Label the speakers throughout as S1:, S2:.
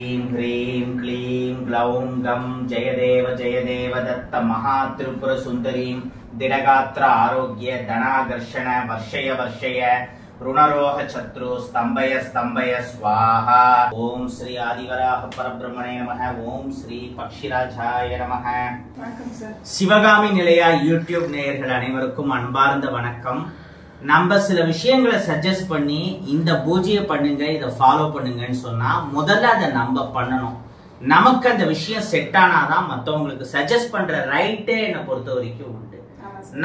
S1: ह्रीं ह्रीं क्लीं ग्लौं गं जयदेव दत्त महात्रिपुर सुंदरीं दिनगात्र आरोग्य धनाकर्षण वर्षय ऋणरोह शत्रु स्तंभय स्वाहा। ओम श्री आदिवराह परब्रह्मणे नमः। ओम श्री पक्षिराजाय नमः। சிவகாமி நிலையா யூடியூப் நேயர்கள் அனைவருக்கும் அன்பார்ந்த வணக்கம். நம்ம சில விஷயங்களை சஜஸ்ட் பண்ணி இந்த பூஜையை பண்ணுங்க, இதை ஃபாலோ பண்ணுங்கன்னு சொன்னா முதல்ல அதை நம்ம பண்ணணும். நமக்கு அந்த விஷயம் செட் ஆனாதான் மற்றவங்களுக்கு சஜஸ்ட் பண்ற ரைட்டே என்னை பொறுத்த வரைக்கும் உண்டு.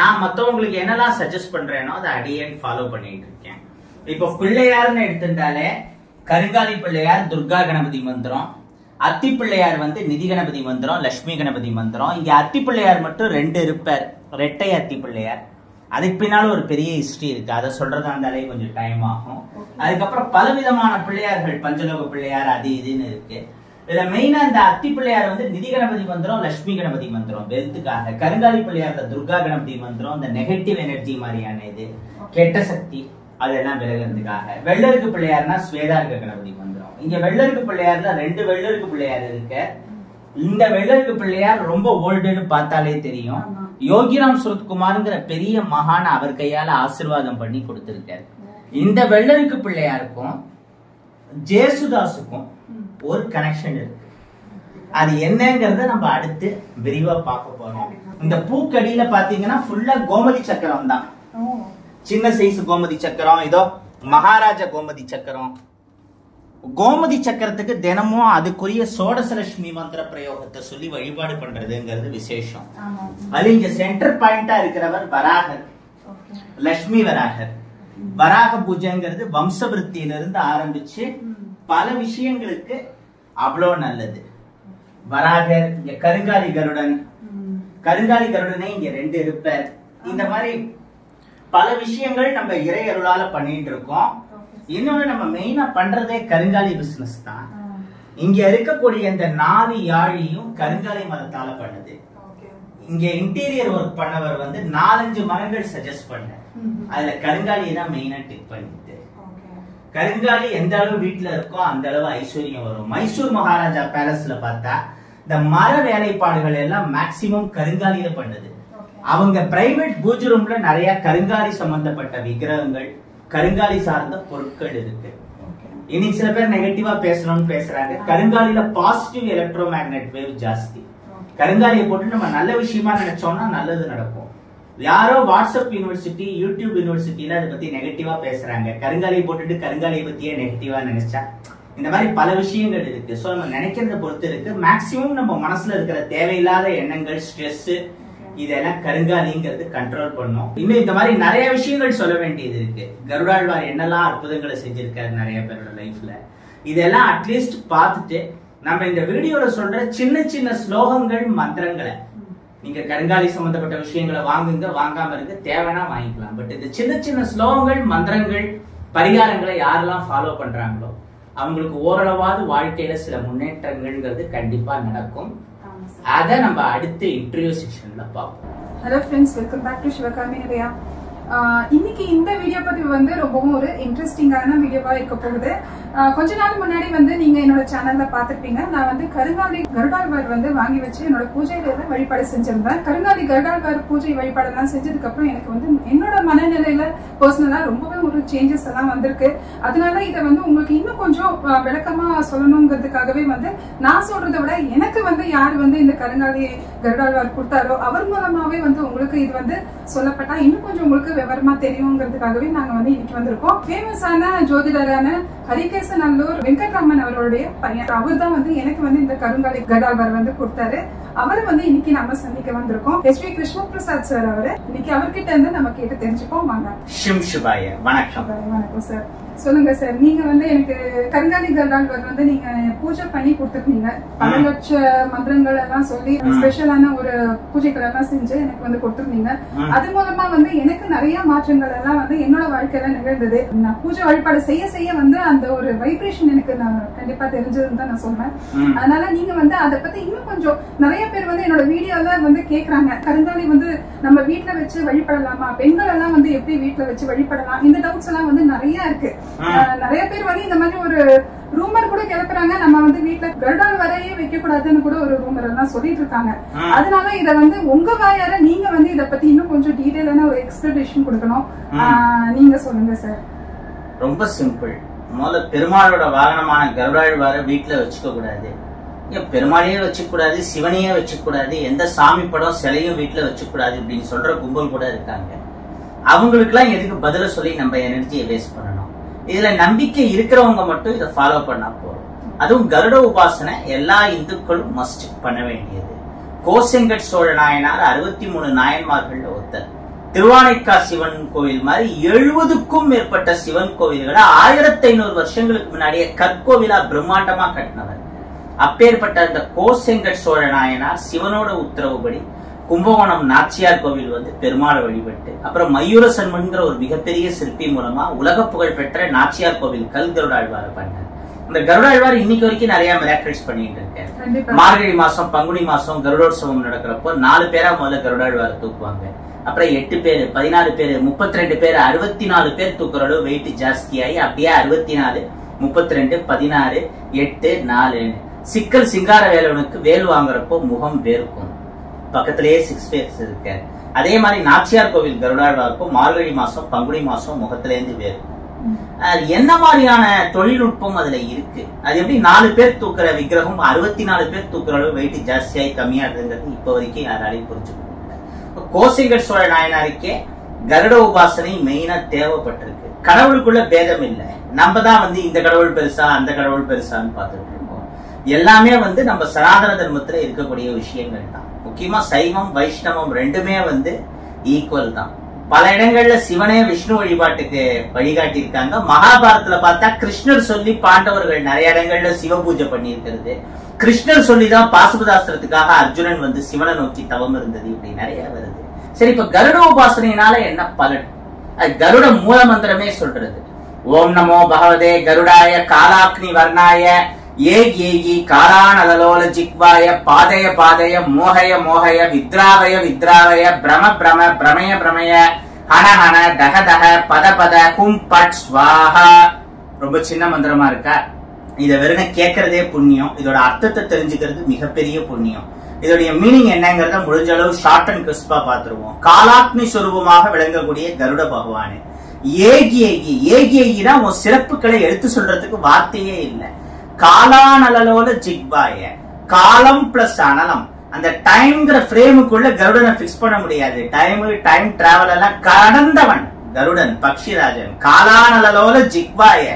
S1: நான் மற்றவங்களுக்கு என்னெல்லாம் சஜஸ்ட் பண்றேனோ அதை அடியேன் ஃபாலோ பண்ணிட்டு இருக்கேன். இப்போ பிள்ளையார்னு எடுத்துட்டாலே கருங்காலி பிள்ளையார் துர்கா கணபதி மந்திரம், அத்தி பிள்ளையார் நிதி கணபதி மந்திரம், லட்சுமி கணபதி மந்திரம். இங்க அத்தி பிள்ளையார் மட்டும் 2 இருப்பார், ரெட்டை அத்தி பிள்ளையார். அதுக்கு பின்னாலும் ஒரு பெரிய ஹிஸ்டரி இருக்கு, அதை சொல்றதா இருந்தாலே கொஞ்சம் டைம் ஆகும். அதுக்கப்புறம் பலவிதமான பிள்ளையார்கள், பஞ்சலோக பிள்ளையார், அது இதுன்னு இருக்கு. இதுல மெயினா இந்த அத்தி பிள்ளையார் நிதி கணபதி மந்திரம், லட்சுமி கணபதி மந்திரம் வெல்த்துக்காக. கருங்காலி பிள்ளையார் துர்கா கணபதி மந்திரம், இந்த நெகட்டிவ் எனர்ஜி மாதிரியான இது கெட்ட சக்தி அதெல்லாம் விலகிறதுக்காக. வெள்ளருக்கு பிள்ளையார்னா ஸ்வேதார்க கணபதி மந்திரம். இங்க வெள்ளருக்கு பிள்ளையார்ல 2 வெள்ளருக்கு பிள்ளையார் இருக்கு. இந்த வெள்ளருக்கு பிள்ளையார் ரொம்ப ஓல்டுன்னு பார்த்தாலே தெரியும். யோகிராம் சுரத்குமார்ங்கிற பெரிய மகான் அவர் கையால ஆசீர்வாதம் பண்ணி கொடுத்திருக்காரு. இந்த வெள்ளருக்கு பிள்ளையாருக்கும் ஜேசுதாஸுக்கும் ஒரு கனெக்ஷன் இருக்கு. அது என்னங்கறத நம்ம அடுத்து விரிவா பார்க்க போறோம். இந்த பூக்கடியில பாத்தீங்கன்னா ஃபுல்லா கோமதி சக்கரம் தான். சின்ன சைஸ் கோமதி சக்கரம், இதோ மகாராஜா கோமதி சக்கரம். கோமதி சக்கரத்துக்கு தினமும் அதுக்குரிய சோடசலட்சுமி மந்திர பிரயோகத்தை சொல்லி வழிபாடு பண்றதுங்கிறது விசேஷம். அது இங்க சென்டர் பாயிண்டா இருக்கிறவர் வராகர், லட்சுமி வராகர். வராக பூஜைங்கிறது வம்சவிருத்தியிலிருந்து ஆரம்பிச்சு பல விஷயங்களுக்கு அவ்வளவு நல்லது. வராகர், இங்க கருங்காலி கருடன், கருங்காலி கருடனே இங்க 2 இருப்பார். இந்த மாதிரி பல விஷயங்கள் நம்ம இறை அருளால பண்ணிட்டு இருக்கோம். இன்னொன்னு நம்ம மெயினா பண்றதே கருங்காலி பிசினஸ் தான். இங்க இருக்கக்கூடிய இந்த 4 யாழியும் கருங்காலி மரத்தால பண்ணுது. இங்க இன்டீரியர் ஒர்க் பண்ணவர் 4-5 மரங்கள் சஜஸ்ட் பண்ண, அதுல கருங்காலியை தான் மெயினா டிக் பண்ணிட்டு. கருங்காலி எந்த அளவு வீட்டுல இருக்கோ அந்த அளவு ஐஸ்வர்யம் வரும். மைசூர் மகாராஜா பேலஸ்ல பார்த்தா இந்த மர வேலைப்பாடுகள் எல்லாம் மேக்சிமம் கருங்காலியில பண்ணுது. அவங்க பிரைவேட் பூஜை ரூம்ல நிறைய கருங்காலி சம்பந்தப்பட்ட விக்கிரகங்கள், கருங்காலி சார்ந்த பொருட்கள் இருக்கு. இனி சில பேர் நெகட்டிவா பேசணும்னு பேசுறாங்க. கருங்காலியில பாசிட்டிவ் எலக்ட்ரோ மேக்னெட் வேவ் ஜாஸ்தி. கருங்காலியை போட்டு நம்ம நல்ல விஷயமா நினைச்சோம்னா நல்லது நடக்கும். யாரோ வாட்ஸ்அப் யூனிவர்சிட்டி, யூடியூப் யூனிவர்சிட்டியில அதை பத்தி நெகட்டிவா பேசுறாங்க. கருங்காலியை போட்டுட்டு கருங்காலியை பத்தியே நெகட்டிவா நினைச்சா இந்த மாதிரி பல விஷயங்கள் இருக்கு. சோ நம்ம நினைக்கிறத பொறுத்து இருக்கு. மேக்சிமம் நம்ம மனசுல இருக்கிற தேவையில்லாத எண்ணங்கள், ஸ்ட்ரெஸ், இதெல்லாம் கருங்காலிங்கிறது கண்ட்ரோல் பண்ணும். இன்னும் இந்த மாதிரி நிறைய விஷயங்கள் சொல்ல வேண்டியது இருக்கு. கருடாழ்வார் என்னெல்லாம் அற்புதங்களை செஞ்சிருக்காரு நிறைய பேரோட லைஃப்ல. இதெல்லாம் அட்லீஸ்ட் பார்த்துட்டு நம்ம இந்த வீடியோல சொல்ற சின்ன சின்ன ஸ்லோகங்கள், மந்திரங்களை நீங்க கருங்காலி சம்பந்தப்பட்ட விஷயங்களை வாங்குங்க, வாங்காம இருக்கு, தேவைன்னா வாங்கிக்கலாம். பட் இந்த சின்ன சின்ன ஸ்லோகங்கள், மந்திரங்கள், பரிகாரங்களை யாரெல்லாம் ஃபாலோ பண்றாங்களோ அவங்களுக்கு ஓரளவாவது வாழ்க்கையில சில முன்னேற்றங்கள்ங்கிறது கண்டிப்பா நடக்கும். அதை நம்ம அடுத்த இன்டர்வியூ செக்ஷன்ல பார்ப்போம்.
S2: Hello friends, welcome back to Sivakami Nilaya. இன்னைக்கு இந்த வீடியோ பதிவு ரொம்பவும் ஒரு இன்ட்ரெஸ்டிங்கான வீடியோவா இருக்க போகுது. கொஞ்ச நாள் முன்னாடி நீங்க என்னோட சேனல்ல பாத்துருப்பீங்க. நான் கருங்காலி கருடாழ்வார் வாங்கி வச்சு என்னோட பூஜையில வழிபாடு செஞ்சிருந்தேன். கருங்காலி கருடாழ்வார் பூஜை வழிபாடெல்லாம் செஞ்சதுக்கு அப்புறம் எனக்கு என்னோட மனநிலையில பர்சனலா ரொம்பவே ஒரு சேஞ்சஸ் எல்லாம் வந்திருக்கு. அதனால இதை உங்களுக்கு இன்னும் கொஞ்சம் விளக்கமா சொல்லணுங்கிறதுக்காகவே நான் சொல்றதை விட எனக்கு யாரு இந்த கருங்காலி கருடாழ்வார் கொடுத்தாரோ அவர் மூலமாவே உங்களுக்கு இது சொல்லப்பட்டா இன்னும் கொஞ்சம் உங்களுக்கு விவரமா தெரியுங்கிறதுக்காகவே நாங்க இன்னைக்கு வந்திருக்கோம். ஃபேமஸான ஜோதிடரான ஹரிகேசநல்லூர் வெங்கட்ராமன் அவருடைய பையன். அவர் தான் எனக்கு இந்த கருங்காலி கருடாழ்வார் கொடுத்தாரு. அவரை இன்னைக்கு நம்ம சந்திக்க வந்திருக்கோம். SV Krishna Prasad sir. அவரு இன்னைக்கு அவர்கிட்ட இருந்து நம்ம கேட்டு தெரிஞ்சுப்போம். வாங்க.
S1: வணக்கம்.
S2: வணக்கம் சார். சொல்லுங்க சார், நீங்க எனக்கு கருங்காலி கருடாழ்வார் நீங்க பூஜை பண்ணி கொடுத்துருக்கீங்க. பல லட்ச மந்திரங்கள் எல்லாம் சொல்லி ஸ்பெஷலான ஒரு பூஜைகள் எல்லாம் செஞ்சு எனக்கு கொடுத்துருந்தீங்க. அது மூலமா எனக்கு நிறைய மாற்றங்கள் எல்லாம் என்னோட வாழ்க்கையில நிகழ்ந்தது. நான் பூஜை வழிபாடு செய்ய செய்ய அந்த ஒரு வைப்ரேஷன் எனக்கு நான் கண்டிப்பா தெரிஞ்சதுன்னு தான் நான் சொல்றேன். அதனால நீங்க அதை பத்தி இன்னும் கொஞ்சம் நிறைய பேர் என்னோட வீடியோல கேக்குறாங்க, கருங்காலி நம்ம வீட்டுல வச்சு வழிபடலாமா, பெண்கள் எல்லாம் எப்படி வீட்டுல வச்சு வழிபடலாம், இந்த டவுட்ஸ் எல்லாம் நிறைய இருக்கு. நிறைய பேர் இந்த மாதிரி ஒரு ரூமர் கூட கிளப்புறாங்க, நம்ம வந்து வீட்டுல கருடால் வரையே வைக்க கூடாதுன்னு கூட ஒரு ரூமர் எல்லாம் சொல்லிட்டு இருக்காங்க. அதனால இத வந்து உங்க வாயார நீங்க வந்து இத பத்தி இன்னும் கொஞ்சம் டீடைலான ஒரு எக்ஸ்பிளனேஷன் கொடுக்கணும். நீங்க சொல்லுங்க சார்.
S1: ரொம்ப சிம்பிள். முதல்ல பெருமாளோட வாகனமான கருடாழ்வார வீட்டுல வச்சுக்க கூடாது. பெருமாளையே வச்சுக்க கூடாது, சிவனையே வச்சுக்க கூடாது, எந்த சாமி படம் சிலையும் வீட்டுல வச்சுக்க கூடாது அப்படின்னு சொல்ற கும்பல் கூட இருக்காங்க. அவங்களுக்கு எல்லாம் எதுக்கு பதில சொல்லி நம்ம எனர்ஜியை வேஸ்ட் பண்ணணும்? இதுல நம்பிக்கை இருக்கிறவங்க மட்டும் இதை ஃபாலோ பண்ணா போறோம். அதுவும் கருட உபாசனை எல்லா இந்துக்களும் மஸ்ட் பண்ண வேண்டியது. கோசெங்கட் சோழ நாயனார் 63 நாயன்மார்கள் ஒருத்தர். திருவானைக்கா சிவன் கோவில் மாதிரி 70க்கும் மேற்பட்ட சிவன் கோவில்களை 1500 வருஷங்களுக்கு முன்னாடியே கற்கோவிலா பிரம்மாண்டமா கட்டினவர். அப்பேற்பட்ட அந்த கோசெங்கட் சோழ நாயனார் சிவனோட உத்தரவுபடி கும்பகோணம் நாச்சியார் கோவில் வந்து பெருமாளை வழிபட்டு, அப்புறம் மயூர சன்மன்கிற ஒரு மிகப்பெரிய சிற்பி மூலமா உலக புகழ் பெற்ற நாச்சியார் கோவில் கல் கருடாழ்வார பண்ணார். இந்த கருடாழ்வார் இன்னைக்கு வரைக்கும் நிறைய மிராக்கிள்ஸ் பண்ணிட்டு இருக்காரு. மார்கழி மாசம் பங்குனி மாசம் கருடோற்சவம் நடக்கிறப்போ 4 பேரா முதல்ல கருடாழ்வார தூக்குவாங்க. அப்புறம் 8 பேரு, 14 பேரு, 32 பேரு, 64 பேர் தூக்குற அளவு வெயிட் ஜாஸ்தியாகி அப்படியே 64, 32, 16, 8, 4 சிக்கல் சிங்கார வேலவனுக்கு வேல் வாங்குறப்போ முகம் வேர்க்கும். பக்கத்திலேயே 6 ஃபேஸ் இருக்க. அதே மாதிரி நாச்சியார் கோவில் கருடாழ்வாருக்கும் மார்கழி மாசம் பங்குனி மாசம் முகத்திலேருந்து வேர்க்கும். அது என்ன மாதிரியான தொழில்நுட்பம் அதுல இருக்கு? அது எப்படி 4 பேர் தூக்குற விக்கிரகம் 64 பேர் தூக்குற அளவு வெயிட் ஜாஸ்தியாகி கம்மியா இருந்தது இப்ப வரைக்கும் யாராலையும் புரிஞ்சுக்கணும். கோசெங்கட் சோழ நாயனாருக்கே கருட உபாசனை மெயினா தேவைப்பட்டிருக்கு. கடவுளுக்குள்ள பேதம் இல்லை. நம்ம தான் வந்து இந்த கடவுள் பெருசா அந்த கடவுள் பெருசான்னு பார்த்துட்டு இருக்கோம். எல்லாமே வந்து நம்ம சனாதன தர்மத்துல இருக்கக்கூடிய விஷயங்கள் தான். முக்கியமா சைவம் வைஷ்ணவம் ரெண்டுமே வந்து ஈக்குவல் தான். பல இடங்கள்ல சிவனே விஷ்ணு வழிபாட்டுக்கு வழிகாட்டி இருக்காங்க. மகாபாரதத்துல பார்த்தா கிருஷ்ணர் சொல்லி பாண்டவர்கள் நிறைய இடங்கள்ல சிவ பூஜை பண்ணி இருக்கிறது. கிருஷ்ணர் சொல்லிதான் பாசுபதாஸ்திரத்துக்காக அர்ஜுனன் வந்து சிவனை நோக்கி தவம் இருந்தது. இப்படி நிறைய வருது. சரி, இப்ப கருட உபாசனையினால என்ன பலன்? அது கருட மூல மந்திரமே சொல்றது. ஓம் நமோ பகவதே கருடாய காலாக்னி வர்ணாய ஏக் ஏகி காரானலோல ஜிக்வாய பாதய பாதய மோகய மோகய வித்ராவய வித்ராவய பிரம பிரம பிரமய பிரமய ஹன ஹன தக தக பத பத கும் பட் ஸ்வாஹா. ரொம்ப சின்ன மந்திரமா இருக்கா? இத வெறும் கேட்கறதே புண்ணியம். இதோட அர்த்தத்தை தெரிஞ்சுக்கிறது மிகப்பெரிய புண்ணியம். இதோடைய மீனிங் என்னங்கறத முடிஞ்ச அளவு ஷார்ட் அண்ட் கிறிஸ்பா பாத்துருவோம். காலாக்னி சொரூபமாக விளங்கக்கூடிய கருட பகவானு ஏகி ஏகி ஏகி ஏகினா உன் சிறப்புகளை எடுத்து சொல்றதுக்கு வார்த்தையே இல்லை. காலானலோல ஜிக்வாய, காலம் பிளஸ் அனலம். அந்த டைம்ங்கிற ஃப்ரேமுக்குள்ள கருடனை பிக்ஸ் பண்ண முடியாது. டைம் டிராவல் எல்லாம் கடந்தவன் கருடன் பக்ஷிராஜன். காலானலோல ஜிக்வாய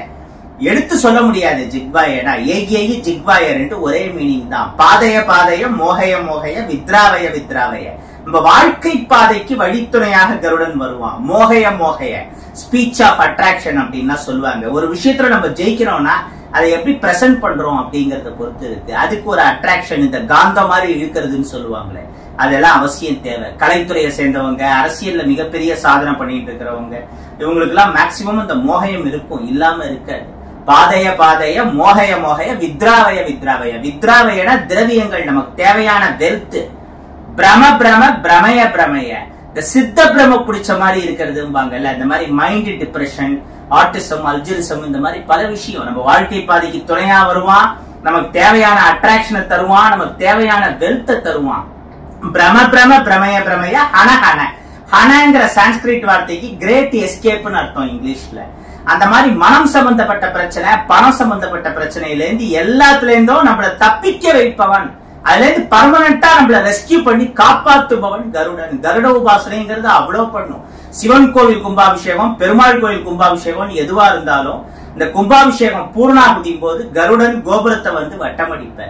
S1: எடுத்து சொல்ல முடியாது. ஜிக்வாயனா ஏகி ஏகி ஜிக்வாய ரெண்டு ஒரே மீனிங் தான். பாதைய பாதைய மோகய மோகய வித்ராவய வித்ராவய. நம்ம வாழ்க்கை பாதைக்கு வழித்துணையாக கருடன் வருவான். மோகய மோகய ஸ்பீச் ஆஃப் அட்ராக்ஷன் அப்படின்னா சொல்லுவாங்க. ஒரு விஷயத்துல நம்ம ஜெயிக்கிறோம்னா அதை எப்படி பிரசன்ட் பண்றோம் அப்படிங்கறத பொறுத்து இருக்கு. அதுக்கு ஒரு அட்ராக்ஷன், இந்த காந்த மாதிரி இழுக்கிறதுன்னு சொல்லுவாங்களே, அதெல்லாம் அவசியம் தேவை. கலைத்துறையை சேர்ந்தவங்க, அரசியல்ல மிகப்பெரிய சாதனை பண்ணிட்டு இருக்கிறவங்க, இவங்களுக்கு எல்லாம் மேக்சிமம் இந்த மோகயம் இருக்கும், இல்லாம இருக்காது. பாதைய பாதைய மோகய மோகய வித்ராவய வித்ராவய. வித்ராவயனா திரவியங்கள், நமக்கு தேவையான வெல்த். பிரம பிரம பிரமய பிரமய, இந்த சித்த பிரம பிடிச்ச மாதிரி இருக்கிறதும்பாங்கல்ல, இந்த மாதிரி மைண்ட் டிப்ரெஷன், ஆட்டிசம், அல்ஜிரிசம், இந்த மாதிரி பல விஷயம் நம்ம வாழ்க்கை பாதைக்கு துணையா வருவான். நமக்கு தேவையான அட்ராக்ஷனை தருவான், நமக்கு தேவையான வெல்த்தை தருவான். பிரம பிரம பிரமய பிரமய ஹன ஹன. ஹனங்கிற சான்ஸ்கிரிட் வார்த்தைக்கு கிரேட் எஸ்கேப்னு அர்த்தம் இங்கிலீஷ்ல. அந்த மாதிரி மனம் சம்பந்தப்பட்ட பிரச்சனை, பணம் சம்பந்தப்பட்ட பிரச்சனையில இருந்து எல்லாத்துல இருந்தும் நம்மளை தப்பிக்க வைப்பவன், அதுல இருந்து பர்மனண்டா நம்மள ரெஸ்கியூ பண்ணி காப்பாற்றுபவன் கருடன். கருட உபாசனைங்கிறது அவ்வளவு பண்ணும். சிவன் கோவில் கும்பாபிஷேகம், பெருமாள் கோவில் கும்பாபிஷேகம் எதுவா இருந்தாலும் இந்த கும்பாபிஷேகம் பூர்ணாகுதி போது கருடன் கோபுரத்தை வந்து வட்டமடிப்ப.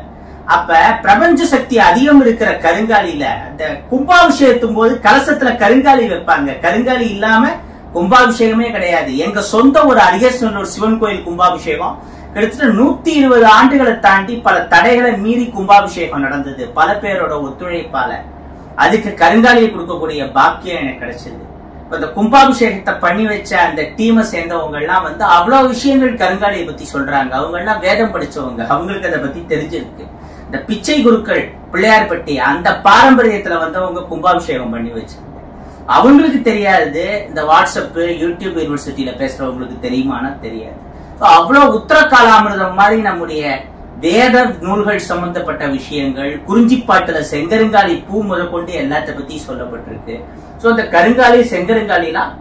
S1: அப்ப பிரபஞ்ச சக்தி அதிகம் இருக்கிற கருங்காலியில அந்த கும்பாபிஷேகத்தும் போது கலசத்துல கருங்காலி வைப்பாங்க. கருங்காலி இல்லாம கும்பாபிஷேகமே கிடையாது. எங்க சொந்த ஒரு அரியஸ்வரர் சிவன் கோயில் கும்பாபிஷேகம் கிட்டத்தட்ட 120 ஆண்டுகளை தாண்டி பல தடைகளை மீறி கும்பாபிஷேகம் நடந்தது, பல பேரோட ஒத்துழைப்பால. அதுக்கு கருங்காலியை கொடுக்கக்கூடிய பாக்கியம் எனக்கு கிடைச்சது. இந்த கும்பாபிஷேகத்தை பண்ணி வச்ச அந்த டீமை சேர்ந்தவங்க எல்லாம் வந்து அவ்வளவு விஷயங்கள் கருங்காலியை பத்தி சொல்றாங்க. அவங்க எல்லாம் வேதம் படிச்சவங்க, அவங்களுக்கு அதை பத்தி தெரிஞ்சிருக்கு. இந்த பிச்சை குருக்கள் பிள்ளையார்பட்டி அந்த பாரம்பரியத்துல வந்தவங்க கும்பாபிஷேகம் பண்ணி வச்சாங்க. அவங்களுக்கு தெரியாது, இந்த வாட்ஸ்அப் யூடியூப் யூனிவர்சிட்டியில பேசுறவங்களுக்கு தெரியுமானா தெரியாது. அவ்வளவு உத்தரகாலாமிரதம் மாதிரி நம்முடைய வேத நூல்கள் சம்பந்தப்பட்ட விஷயங்கள், குறிஞ்சிப்பாட்டுல செங்கருங்காலி பூ முதற்கொண்டு எல்லாத்த பத்தி சொல்லப்பட்டிருக்கு. சோ இந்த கருங்காலி செங்கருங்காலிலாம்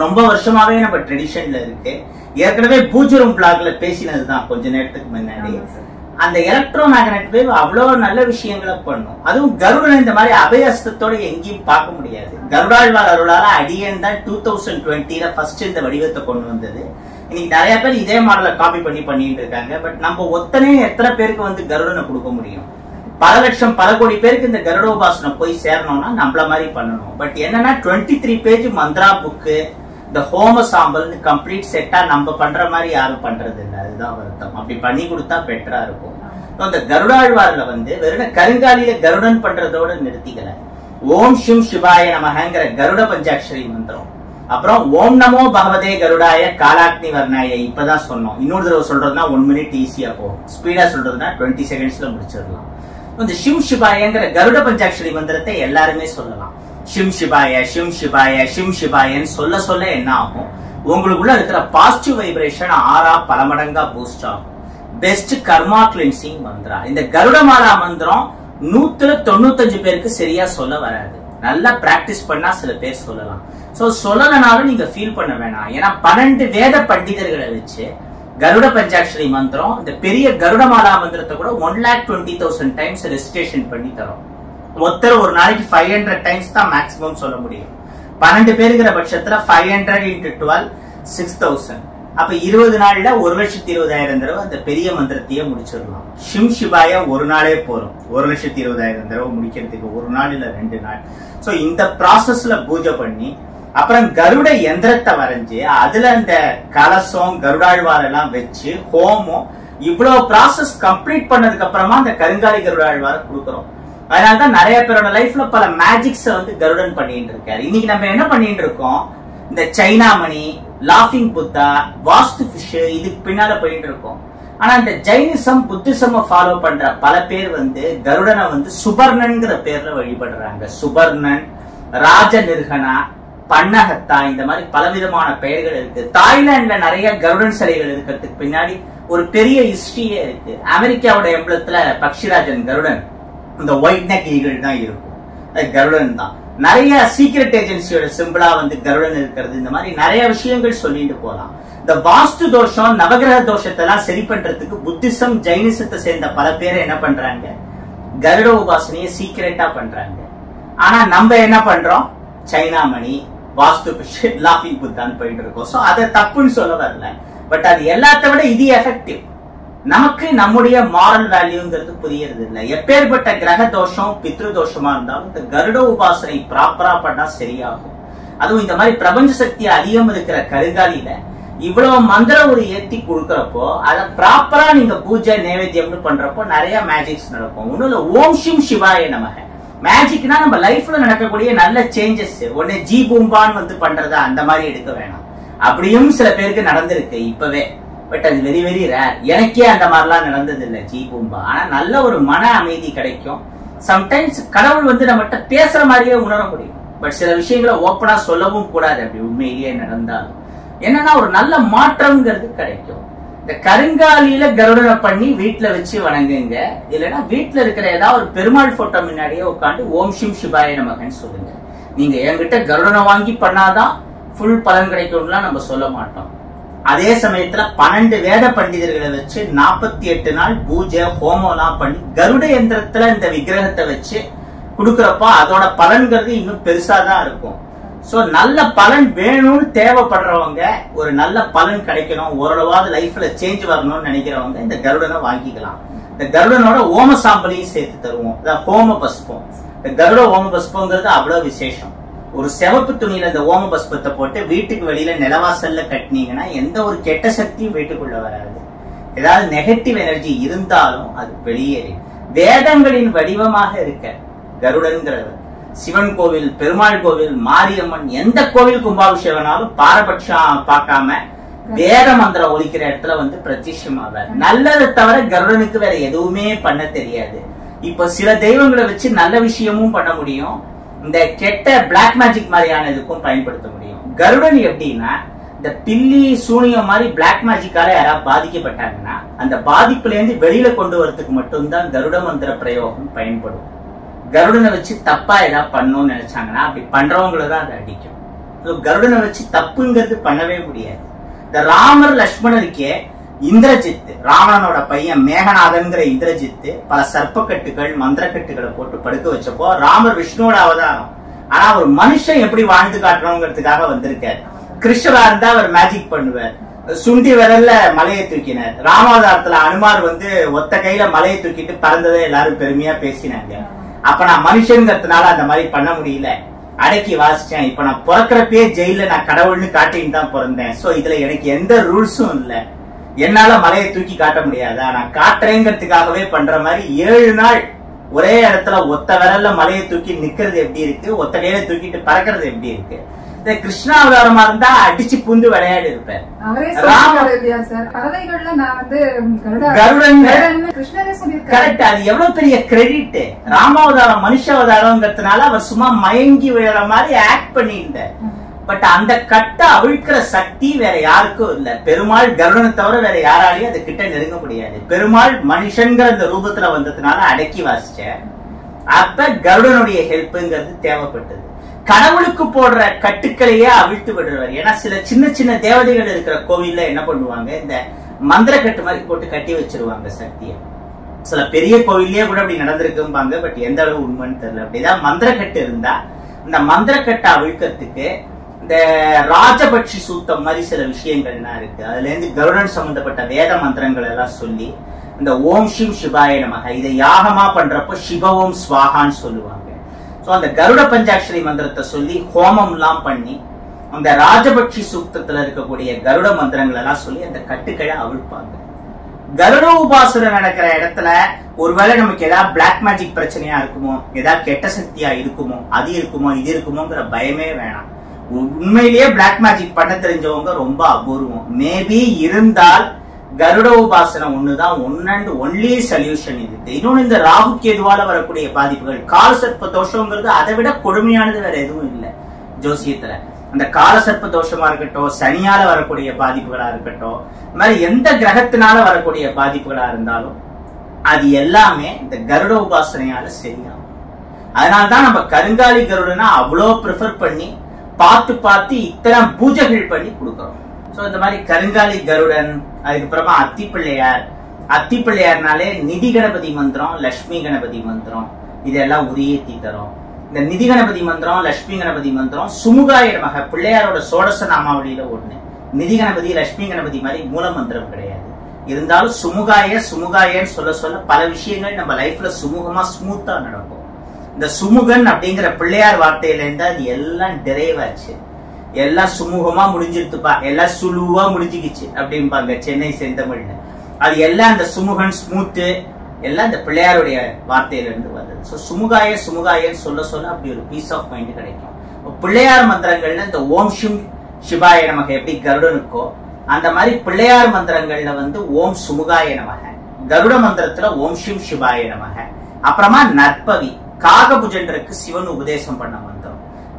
S1: ரொம்ப வருஷமாவே நம்ம ட்ரெடிஷன்ல இருக்கு. ஏற்கனவே பூஜ்ரம் பிளாக்ல பேசினதுதான் கொஞ்ச நேரத்துக்கு முன்னாடி. அந்த எலக்ட்ரோ மேக்னெட் வேவ் அவ்வளவு நல்ல விஷயங்களை பண்ணும். அதுவும் கருடன் இந்த மாதிரி அபயஸ்தத்தோட எங்கேயும் பார்க்க முடியாது. கருடாழ்வார் அருளால அடியன் தான் 2020 ஃபர்ஸ்ட் இந்த வடிவத்தை கொண்டு வந்தது. இன்னைக்கு நிறைய பேர் இதே மாடலை காப்பி பண்ணிட்டு இருக்காங்க. பட் நம்ம ஒத்தனே எத்தனை பேருக்கு வந்து கருடனை கொடுக்க முடியும்? பல லட்சம் பல கோடி பேருக்கு இந்த கருடோபாசனை போய் சேரணும்னா நம்மள மாதிரி பண்ணணும். பட் என்னன்னா 23 பேஜ் மந்த்ரா புக்கு, இந்த ஹோம சாம்பல்னு கம்ப்ளீட் செட்டா நம்ம பண்ற மாதிரி யாரும் பண்றது இல்லை. அதுதான் வருத்தம். அப்படி பண்ணி கொடுத்தா பெட்டரா இருக்கும். அந்த கருடாழ்வார்ல வந்து வெறும் கருங்காலியில கருடன் பண்றதோட நிறுத்திக்கல. ஓம் ஷிம் சிவாய நமஹங்கிற கருட பஞ்சாட்சரி மந்திரம், அப்புறம் ஓம் நமோ பகவதே கருடாய காலாக்னி வர்ணாய இப்பதான் சொன்னோம். இன்னொரு தடவை சொல்றதுன்னா 1 மினிட் ஈஸியா போகும். ஸ்பீடா சொல்றதுன்னா 20 செகண்ட்ஸ்ல முடிச்சிடலாம். இந்த ஷிம் சிவாயங்கிற கருட பஞ்சாட்சரி மந்திரத்தை எல்லாருமே சொல்லலாம். ஷிம் சிவாய ஷிம் சிவாய ஷிம் சிவாயன்னு சொல்ல சொல்ல என்ன ஆகும்? உங்களுக்குள்ள இருக்கிற பாசிட்டிவ் வைப்ரேஷன் 6 பல மடங்கா பூஸ்ட் ஆகும். பெஸ்ட் கர்மா கிளென்சிங் மந்திரா. இந்த கருடமாலா மந்திரம் 195 பேருக்கு சரியா சொல்ல வராது. நல்லா பிராக்டிஸ் பண்ணா சில பேர் சொல்லலாம். சோ சொல்லலனாலும் நீங்க ஃபீல் பண்ண வேணாம். ஏன்னா 12 வேத பண்டிதர்களை வச்சு கருட பஞ்சாட்சரி மந்திரம், இந்த பெரிய கருடமாலா மந்திரத்தை கூட 1,20,000 டைம்ஸ் ரெசிடேஷன் பண்ணி தரோம். ஒருத்தர் ஒரு நாளைக்கு 500 டைம்ஸ் தான் மேக்ஸிமம் சொல்ல முடியும். 12 பேருங்கிற பட்சத்துல 500 × 12 6,000. அப்ப 20 நாள்ல 1,20,000 தடவை அந்த பெரிய மந்திரத்தையே முடிச்சிடலாம். ஷிம் சிவாய ஒரு நாளே போறோம் 1,20,000 தடவை முடிக்கிறதுக்கு. ஒரு நாள் இல்ல 2 நாள். சோ இந்த ப்ராசஸ்ல பூஜை பண்ணி அப்புறம் கருட யந்திரத்தை வரைஞ்சு அதுல அந்த கலசம் கருடாழ்வார் எல்லாம் வச்சு ஹோமம் இவ்வளவு ப்ராசஸ் கம்ப்ளீட் பண்ணதுக்கு அப்புறமா அந்த கருங்காலி கருடாழ்வார கொடுக்குறோம். அதனாலதான் நிறைய பேரோட லைஃப்ல பல மேஜிக்ஸ வந்து கருடன் பண்ணிட்டு இருக்காரு. இன்னைக்கு நம்ம என்ன பண்ணிட்டு இருக்கோம்? இந்த சைனா மணி, லாஃபிங் புத்தா, வாஸ்து ஃபிஷ் இதுக்கு பின்னால போயிட்டு இருக்கோம். ஆனா இந்த ஜைனிசம் புத்திசம் ஃபாலோ பண்ற பல பேர் வந்து கருடனை வந்து சுபர்ணன்ங்கிற பேர்ல வழிபடுறாங்க. சுபர்ணன், ராஜ நிர்கனா, பன்னகத்தா, இந்த மாதிரி பலவிதமான பெயர்கள் இருக்கு. தாய்லாந்துல நிறைய கருடன் சிலைகள் இருக்கிறதுக்கு பின்னாடி ஒரு பெரிய ஹிஸ்டரியே இருக்கு. அமெரிக்காவோட எம்பளத்துல பக்ஷிராஜன் கருடன், இந்த ஒயிட் நெக் ஈகிள் தான் இருக்கும். அது கருடன் தான். நிறைய சீக்ரெட் ஏஜென்சியோட சிம்பிளா வந்து கருடன் இருக்கிறது. இந்த மாதிரி நிறைய விஷயங்கள் சொல்லிட்டு போலாம். இந்த வாஸ்து தோஷம் நவகிரக தோஷத்தை எல்லாம் சரி பண்றதுக்கு புத்திசம் ஜைனிசத்தை சேர்ந்த பல பேர் என்ன பண்றாங்க? கருட உபாசனையை சீக்கிரட்டா பண்றாங்க. ஆனா நம்ம என்ன பண்றோம்? சைனா மணி, வாஸ்து பிஷ், லாஃபிங் புத்தான்னு போயிட்டு இருக்கோம். சோ அதை தப்புன்னு சொல்ல வரல. பட் அது எல்லாத்த விட இது எஃபெக்டிவ். நமக்கு நம்முடைய மாரல் வேல்யூங்கிறது புரியறது இல்லை. எப்பேற்பட்ட கிரக தோஷம் பித்ரு தோஷமா இருந்தாலும் இந்த கருட உபாசனை ப்ராப்பரா பண்ணா சரியாகும். அதுவும் இந்த மாதிரி பிரபஞ்ச சக்தி அதிகம் இருக்கிற கருங்காலியில இவ்வளவு மந்திரம் ஒரு ஏத்தி கொடுக்கறப்போ அதை ப்ராப்பரா நீங்க பூஜை நைவேத்தியம்னு பண்றப்போ நிறைய மேஜிக்ஸ் நடக்கும். ஒண்ணும் இல்ல, ஓம் ஷிம் சிவாய நமக. மேஜிக்னா நம்ம லைஃப்ல நடக்கக்கூடிய நல்ல சேஞ்சஸ். உடனே ஜி பூம்பான்னு வந்து பண்றதா அந்த மாதிரி எடுக்க வேணாம். அப்படியும் சில பேருக்கு நடந்திருக்கு இப்பவே. பட் அது வெரி வெரி ரேர். எனக்கே அந்த மாதிரிலாம் நடந்தது இல்லை ஜி பூம்பா. ஆனா நல்ல ஒரு மன அமைதி கிடைக்கும். சம்டைம்ஸ் கடவுள் வந்து நம்மகிட்ட பேசுற மாதிரியே உணர முடியும். பட் சில விஷயங்களை ஓப்பனா சொல்லவும் கூடாது. அப்படி உண்மையிலேயே நடந்தாலும் என்னன்னா ஒரு நல்ல மாற்றம்ங்கிறது கிடைக்கும். இந்த கருங்காலியில கருடனை பண்ணி வீட்டுல வச்சு வணங்குங்க. இல்லைன்னா வீட்டுல இருக்கிற ஏதாவது ஒரு பெருமாள் போட்டோ முன்னாடியே உட்காந்து ஓம் ஷிம் சிவாய நமகன்னு சொல்லுங்க. நீங்க என்கிட்ட கருடனை வாங்கி பண்ணாதான் ஃபுல் பலன் கிடைக்கும்லாம் நம்ம சொல்ல மாட்டோம். அதே சமயத்துல 12 வேத பண்டிதர்களை வச்சு 48 நாள் பூஜை ஹோமம் எல்லாம் பண்ணி கருட யந்திரத்துல இந்த விக்கிரகத்தை வச்சு கொடுக்கறப்ப அதோட பலன்கிறது இன்னும் பெருசாதான் இருக்கும். சோ நல்ல பலன் வேணும்னு தேவைப்படுறவங்க, ஒரு நல்ல பலன் கிடைக்கணும், ஓரளவாவது லைஃப்ல சேஞ்ச் வரணும்னு நினைக்கிறவங்க இந்த கருடனை வாங்கிக்கலாம். இந்த கருடனோட ஓம சாம்பலையும் சேர்த்து தருவோம். ஹோம பஸ்பம். இந்த கருட ஓம பஸ்பம்ங்கிறது அவ்வளவு விசேஷம். ஒரு சிவப்பு துணியில இந்த ஓம பஸ்பத்தை போட்டு வீட்டுக்கு வெளியில நிலவாசல்ல கட்டினீங்கன்னா எந்த ஒரு கெட்ட சக்தியும் வீட்டுக்குள்ள வராது. ஏதாவது நெகட்டிவ் எனர்ஜி இருந்தாலும் அது வெளியேறி வேதங்களின் வடிவமாக இருக்க கருடன்கிறது சிவன் கோவில், பெருமாள் கோவில், மாரியம்மன், எந்த கோவில் கும்பாபிஷேகம்னாலும் பாரபட்சம் பார்க்காம வேத மந்திரம் ஒலிக்கிற இடத்துல வந்து பிரத்யட்சமாவார். நல்லதை தவிர கருடனுக்கு வேற எதுவுமே பண்ண தெரியாது. இப்ப சில தெய்வங்களை வச்சு நல்ல விஷயமும் பண்ண முடியும், இந்த கெட்ட பிளாக் மேஜிக் மாதிரியான இதுக்கும் பயன்படுத்த முடியும். கருடன் எப்படின்னா இந்த பில்லி சூனியம் மாதிரி பிளாக் மேஜிக்கால யாராவது பாதிக்கப்பட்டாங்கன்னா அந்த பாதிப்புல இருந்து வெளியில கொண்டு வரதுக்கு மட்டும்தான் கருட மந்திர பிரயோகம் பயன்படும். கருடனை வச்சு தப்பா ஏதாவது பண்ணணும்னு நினைச்சாங்கன்னா அப்படி பண்றவங்களதான் அதை அடிக்கும். கருடனை வச்சு தப்புங்கிறது பண்ணவே முடியாது. இந்த ராமர் லட்சுமணருக்கே இந்திரஜித், ராவணனோட பையன் மேகநாதன்கிற இந்திரஜித் பல சர்ப்பக்கட்டுகள் மந்திரக்கட்டுகளை போட்டு படுக்க வச்சப்போ ராமர் விஷ்ணுவோட அவதாரம். ஆனா ஒரு மனுஷன் எப்படி வாழ்ந்து காட்டணுங்கிறதுக்காக வந்திருக்காரு. கிருஷ்ணரா இருந்தா அவர் மேஜிக் பண்ணுவார். சுண்டி விரல்ல மலையை தூக்கினார். ராமாவதாரத்துல அனுமார் ஒத்த கையில மலையை தூக்கிட்டு பறந்ததை எல்லாரும் பெருமையா பேசினாங்க. அப்ப நான் மனுஷங்கிறதுனால அந்த மாதிரி பண்ண முடியல, அடக்கி வாசிச்சேன். இப்ப நான் பிறக்கிறப்பே ஜெயில நான் கடவுள்னு காட்டின்னு தான் பிறந்தேன். சோ இதுல எனக்கு எந்த ரூல்ஸும் இல்ல, என்னால மலையை தூக்கி காட்ட முடியாதா, நான் காட்டுறேங்கிறதுக்காகவே பண்ற மாதிரி 7 நாள் ஒரே இடத்துல ஒத்த விரல்ல மலையை தூக்கி நிக்கிறது எப்படி இருக்கு, ஒத்த கையில தூக்கிட்டு பறக்கிறது எப்படி இருக்கு. இந்த கிருஷ்ணாவதாரமா இருந்தா அடிச்சு புந்து விளையாடி இருப்பேன். கரெக்ட். அது எவ்வளவு பெரிய கிரெடிட். ராமாவதாரம் மனுஷாவதாரம்ங்கிறதுனால அவர் சும்மா மயங்கி விழற மாதிரி ஆக்ட் பண்ணியிருந்தார். பட் அந்த கட்டை அவிழ்க்கிற சக்தி வேற யாருக்கும் இல்ல. பெருமாள் கருடனை தவிர வேற யாராலையும் அது கிட்ட நெருங்க முடியாது. பெருமாள் மனுஷங்கிற அந்த ரூபத்துல வந்ததுனால அடக்கி வாசிச்ச. அப்ப கருடனுடைய ஹெல்ப்ங்கிறது தேவைப்பட்டது. கடவுளுக்கு போடுற கட்டுக்களையே அவிழ்த்து விடுறவர். ஏன்னா சில சின்ன சின்ன தேவதைகள் இருக்கிற கோவில்ல என்ன பண்ணுவாங்க, இந்த மந்திர கட்டு மாதிரி போட்டு கட்டி வச்சிருவாங்க சக்தியை. சில பெரிய கோவில்லயே கூட அப்படி நடந்திருக்கும்பாங்க. பட் எந்த அளவு உண்மைன்னு தெரியல. அப்படிதான் மந்திர கட்டு இருந்தா இந்த மந்திர கட்டை அவிழ்க்கிறதுக்கு இந்த ராஜபட்சி சூத்தம் மாதிரி சில விஷயங்கள்லாம் இருக்கு. அதுல இருந்து கருடன் சம்பந்தப்பட்ட வேத மந்திரங்கள் எல்லாம் சொல்லி இந்த ஓம் சிவ் சிவாய நமக இதை யாகமா பண்றப்போ சிவவோம் ஸ்வாகான்னு சொல்லுவாங்க. சோ அந்த கருட பஞ்சாட்சரி மந்திரத்தை சொல்லி ஹோமம் எல்லாம் பண்ணி அந்த ராஜபட்சி சூக்தத்துல இருக்கக்கூடிய கருட மந்திரங்கள் எல்லாம் சொல்லி அந்த கட்டுக்களை அவிழ்ப்பாங்க. கருட உபாசனை நடக்கிற இடத்துல ஒருவேளை நமக்கு ஏதாவது பிளாக் மேஜிக் பிரச்சனையா இருக்குமோ, ஏதாவது கெட்ட சக்தியா இருக்குமோ, அது இருக்குமோ இது இருக்குமோங்கிற பயமே வேணாம். உண்மையிலேயே பிளாக் மேஜிக் பண்ண தெரிஞ்சவங்க ரொம்ப அபூர்வம். மேபி இருந்தால் கருட உபாசனை ஒண்ணுதான் ஒன் அண்ட் ஒன்லி சொல்யூஷன் இருக்கு. இன்னொன்னு இந்த ராகு கேதுவால வரக்கூடிய பாதிப்புகள், காலசர்ப்ப தோஷங்கிறது அதை விட கொடுமையானது வேற எதுவும் இல்லை ஜோசியத்துல. அந்த காலசர்ப்ப தோஷமா இருக்கட்டும், சனியால வரக்கூடிய பாதிப்புகளா இருக்கட்டும், இந்த மாதிரி எந்த கிரகத்தினால வரக்கூடிய பாதிப்புகளா இருந்தாலும் அது எல்லாமே இந்த கருட உபாசனையால சரியாகும். அதனால்தான் நம்ம கருங்காலி கருடனா அவ்வளோ ப்ரிஃபர் பண்ணி பார்த்து பார்த்து இத்தனை பூஜைகள் பண்ணி கொடுக்கறோம். சோ இந்த மாதிரி கருங்காலி கருடன், அதுக்கப்புறமா அத்திப்பிள்ளையார். அத்திப்பிள்ளையார்னாலே நிதி கணபதி மந்திரம், லட்சுமி கணபதி மந்திரம் இதெல்லாம் உரியேத்தி தரும். இந்த நிதி கணபதி மந்திரம், லட்சுமி கணபதி மந்திரம் சுமுகாய நமக பிள்ளையாரோட சோடச நாமாவளியில ஒண்ணு. நிதி கணபதி லட்சுமி கணபதி மாதிரி மூல மந்திரம் கிடையாது. இருந்தாலும் சுமுகாயன்னு சொல்ல சொல்ல பல விஷயங்கள் நம்ம லைஃப்ல சுமூகமா ஸ்மூத்தா நடக்கும். இந்த சுமுகன் அப்படிங்கிற பிள்ளையார் வார்த்தையில இருந்தா அது எல்லாம் டிரைவ் ஆச்சு. எல்லாம் சுமூகமா முடிஞ்சிருத்துப்பா, எல்லாம் சுழுவா முடிஞ்சுக்கிச்சு அப்படிம்பாங்க சென்னை செந்தமிழ்ல. அது எல்லாம் அந்த சுமுகன் ஸ்மூத்து எல்லாம் இந்த பிள்ளையாருடைய வார்த்தையில இருந்து வந்தது. சோ சுமுகாயன்னு சொல்ல சொல்ல அப்படி ஒரு பீஸ் ஆஃப் மைண்ட் கிடைக்கும். பிள்ளையார் மந்திரங்கள்ல இந்த ஓம் சிம் சிவாய நமக எப்படி கருடனுக்கோ அந்த மாதிரி பிள்ளையார் மந்திரங்கள்ல ஓம் சுமுகாய நமக, கருட மந்திரத்துல ஓம் சிம் சிவாய நமக. அப்புறமா நற்பவி, காகபுஜன்றக்கு சிவன் உபதேசம் பண்ண மந்திரம்.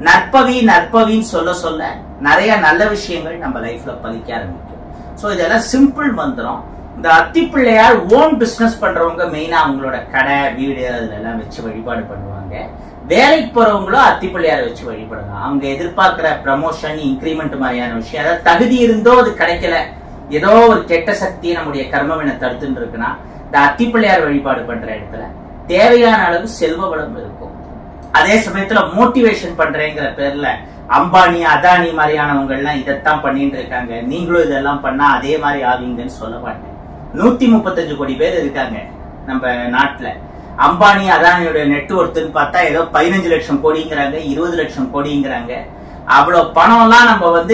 S1: நற்பவின்னு சொல்ல சொல்ல நிறைய நல்ல விஷயங்கள் நம்ம லைஃப்ல பலிக்க ஆரம்பிக்கும். சோ இதெல்லாம் சிம்பிள் மந்திரம். இந்த அத்திப்பிள்ளையார் ஓன் பிசினஸ் பண்றவங்க மெயினா அவங்களோட கடை வீடு அதுல எல்லாம் வச்சு வழிபாடு பண்ணுவாங்க. வேலைக்கு போறவங்களும் அத்திப்பிள்ளையார் வச்சு வழிபடலாம். அவங்க எதிர்பார்க்கிற ப்ரமோஷன் இன்கிரிமெண்ட் மாதிரியான விஷயம், அதாவது தகுதி இருந்தோ அது கிடைக்கல, ஏதோ ஒரு கெட்ட சக்தி நம்முடைய கர்மவினை தடுத்துட்டு இருக்குன்னா இந்த அத்திப்பிள்ளையார் வழிபாடு பண்ற இடத்துல தேவையான அளவு செல்வ வளம் இருக்கும். அதே சமயத்துல மோட்டிவேஷன் பண்றேங்கிற பேர்ல அம்பானி அதானி மாதிரியானவங்க எல்லாம் இதைத்தான் பண்ணிட்டு இருக்காங்க, நீங்களும் இதெல்லாம் பண்ணா அதே மாதிரி ஆவீங்கன்னு சொல்ல மாட்டேன். 135 கோடி பேர் இருக்காங்க நம்ம நாட்டுல. அம்பானி அதானியோட நெட்வொர்த்துன்னு பார்த்தா ஏதோ 15 லட்சம் கோடிங்கிறாங்க, 20 லட்சம் கோடிங்கிறாங்க. அவ்வளவு பணம் எல்லாம் நம்ம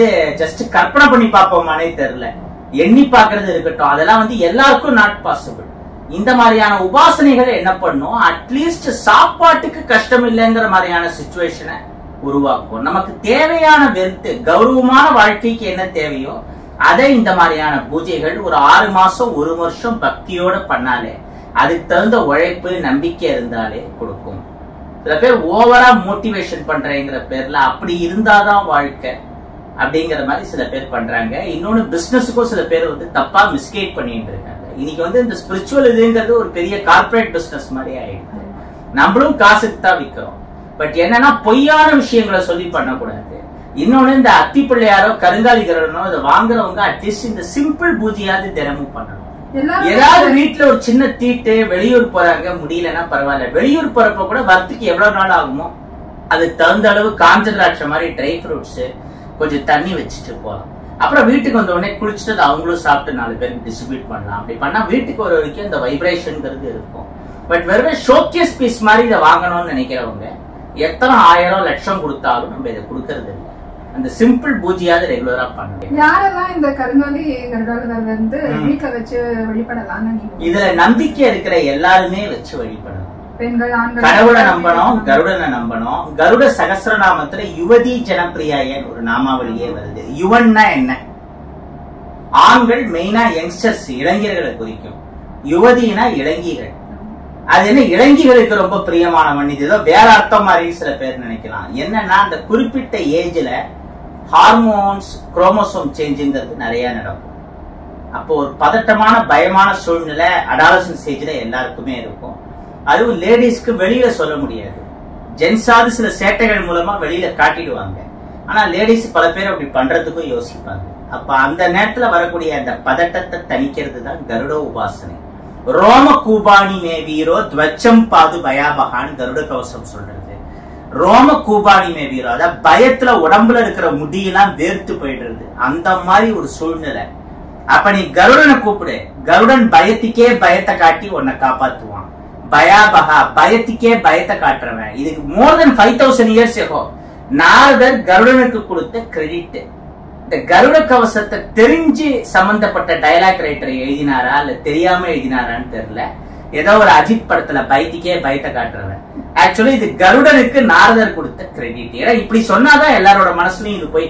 S1: ஜஸ்ட் கற்பனை பண்ணி பார்ப்போமானே தெரியல. எண்ணி பாக்குறது இருக்கட்டும், அதெல்லாம் எல்லாருக்கும் நாட் பாசிபிள். இந்த மாதிரியான உபாசனைகளை என்ன பண்ணும், அட்லீஸ்ட் சாப்பாட்டுக்கு கஷ்டம் இல்லைங்கிற மாதிரியான சிச்சுவேஷனை உருவாக்கும். நமக்கு தேவையான வெல்த், கௌரவமான வாழ்க்கைக்கு என்ன தேவையோ அதை இந்த மாதிரியான பூஜைகள் ஒரு 6 மாசம் 1 வருஷம் பக்தியோட பண்ணாலே, அதுக்கு தகுந்த உழைப்பு நம்பிக்கை இருந்தாலே கொடுக்கும். சில பேர் ஓவரா மோட்டிவேஷன் பண்றேங்கிற பேர்ல அப்படி இருந்தாதான் வாழ்க்கை, அப்படிங்கிற மாதிரி சில பேர் பண்றாங்க. இன்னொன்னு பிசினஸுக்கும் சில பேர் வந்து தப்பா மிஸ்கைட் பண்ணிட்டு இருக்காங்க. இன்னைக்கு வந்து இந்த ஸ்பிரிச்சுவல் இதுங்கிறது ஒரு பெரிய கார்பரேட் பிசினஸ் மாதிரி ஆயிடுது. நம்மளும் காசுக்கு தான் விற்கிறோம். பட் என்னன்னா பொய்யான விஷயங்களை சொல்லி பண்ணக்கூடாது. இன்னொன்னு இந்த அத்தி பிள்ளையாரோ கருங்காலி கருடனோ இதை வாங்குறவங்க அட்லீஸ்ட் இந்த சிம்பிள் பூஜையாவது தினமும் பண்ணணும். ஏதாவது வீட்டுல ஒரு சின்ன தீட்டு, வெளியூர் போறாங்க முடியலன்னா பரவாயில்ல, வெளியூர் போறப்ப கூட வரத்துக்கு எவ்வளவு நாள் ஆகுமோ அதுக்கு தகுந்த அளவு காஞ்ச திராட்சை மாதிரி ட்ரை ஃப்ரூட்ஸ் கொஞ்சம் தண்ணி வச்சுட்டு போகலாம். அப்புறம் வீட்டுக்கு வந்த உடனே குளிச்சுட்டு அவங்களும் சாப்பிட்டு 4 பேருக்கு டிஸ்ட்ரிபியூட் பண்ணலாம். அப்படி பண்ணா வீட்டுக்கு ஒரு வரைக்கும் இந்த வைப்ரேஷன்ங்கிறது இருக்கும். பட் வெறும் ஷோகேஸ் பீஸ் மாதிரி இதை வாங்கணும்னு நினைக்கிறவங்க எத்தனை 1000 லட்சம் கொடுத்தாலும் நம்ம இதை கொடுக்கறது இல்லை. அந்த சிம்பிள் பூஜையாவது ரெகுலரா பண்ணணும்.
S2: யாரெல்லாம் இந்த கருங்காலி கருடால் வந்து வீட்டுல வச்சு வழிபடலாம்?
S1: இதுல நம்பிக்கை இருக்கிற எல்லாருமே வச்சு வழிபடலாம்.
S2: பெண்கள், ஆண்கள்,
S1: கடவுளை நம்பணும், கருடனை நம்பணும். கருட சகஸ்ரநாமத்துல யுவதி ஜனப்பிரியாயன் ஒரு நாமாவளியே வருது. யுவன்னா என்ன? ஆண்கள் மெயினா யங்ஸ்டர்ஸ், இளைஞர்களை குறிக்கும். யுவதினா இளைஞர்கள். அது என்ன, இளைஞர்களுக்கு ரொம்ப பிரியமானவன். இது ஏதோ வேற அர்த்தம் மாதிரி சில பேர் நினைக்கலாம். என்னன்னா அந்த குறிப்பிட்ட ஏஜ்ல ஹார்மோன்ஸ், குரோமோசோம் சேஞ்சுங்கிறது நிறைய நடக்கும். அப்போ ஒரு பதட்டமான பயமான சூழ்நிலை அடாலசன்ட் ஸ்டேஜ்ல எல்லாருக்குமே இருக்கும். அதுவும் லேடிஸ்க்கு வெளியில சொல்ல முடியாது. ஜென்ஸாவது சில சேட்டைகள் மூலமா வெளியில காட்டிடுவாங்க. ஆனா லேடிஸ் பல பேர் அப்படி பண்றதுக்கும் யோசிப்பாங்க. அப்ப அந்த நேரத்துல வரக்கூடிய அந்த பதட்டத்தை தணிக்கிறது தான் கருட உபாசனை. ரோம கூபாணி மே வீரோ துவச்சம் பாது பயாபகான் கருட கவசம் சொல்றது. ரோம கூபாணி மே வீரோ, அதாவது பயத்துல உடம்புல இருக்கிற முடியெல்லாம் வேர்த்து போயிடுறது, அந்த மாதிரி ஒரு சூழ்நிலை. அப்ப நீ கருடனை கூப்பிடு, கருடன் பயத்துக்கே பயத்தை காட்டி உன்னை காப்பாத்துவான். பயாபகா, பயத்துக்கே பயத்தை காட்டுறவன். இதுக்கு மோர் தென் 5000 years ago நாரதர் கருடனுக்கு கொடுத்த கிரெடிட். இந்த கருட கவசத்தை தெரிஞ்சு சம்பந்தப்பட்ட டயலாக் ரைட்டர் எழுதினாரா இல்ல தெரியாம எழுதினாரான்னு தெரியல. ஏதோ ஒரு அஜித் படத்துல பயத்துக்கே பயத்தை காட்டுறவன். ஆக்சுவலி இது கருடனுக்கு நாரதர் கொடுத்த கிரெடிட். ஏன்னா இப்படி சொன்னாதான் எல்லாரோட மனசுலயும் இது போய்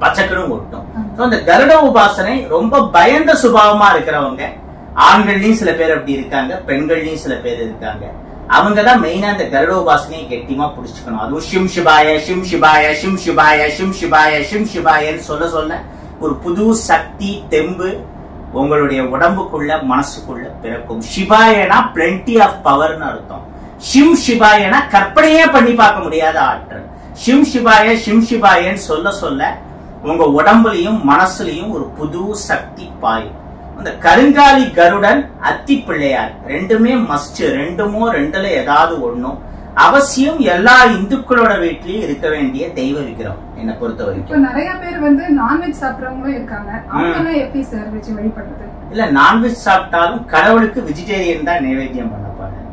S1: பச்சைக்கணும் ஒட்டும். இந்த கருட உபாசனை ரொம்ப பயந்த சுபாவமா இருக்கிறவங்க, ஆண்கள்லயும் சில பேர் அப்படி இருக்காங்க, பெண்கள்லயும் சில பேர் இருக்காங்க. அவங்கதான் மெயினா இந்த கருட உபாசனையை கெட்டியமா புடிச்சுக்கணும். அதுவும் ஷிம் சிபாய ஷிம் சிபாய ஷிம் சிபாய ஷிம் சிபாய ஷிம் சிபாயன்னு சொல்ல சொல்ல ஒரு புது சக்தி தெம்பு உங்களுடைய உடம்புக்குள்ள மனசுக்குள்ள பிறக்கும். சிபாயனா பிளென்டி ஆஃப் பவர்னு அர்த்தம். ஷிம் சிபாயனா கற்பனையே பண்ணி பார்க்க முடியாத ஆற்றல். ஷிம் சிபாயன்னு சொல்ல சொல்ல உங்க உடம்புலயும் மனசுலயும் ஒரு புது சக்தி பாயும். அந்த கருங்காலி கருடன், அத்தி பிள்ளையார் ரெண்டுமே மஸ்ட். ரெண்டுல ஏதாவது ஒண்ணும் அவசியம் எல்லா இந்துக்களோட வீட்லயும் இருக்க வேண்டிய தெய்வ விக்கிரம் என்ன பொறுத்த வரைக்கும்.
S2: நிறைய பேர் வந்து நான்வெஜ் சாப்பிடுறவங்களும் இருக்காங்க. அவங்க எப்படி சார் வச்சு வழிபடுறது? இல்ல,
S1: நான்வெஜ் சாப்பிட்டாலும் கடவுளுக்கு வெஜிடேரியன் தான் நைவேத்தியம் பண்ண போறாங்க.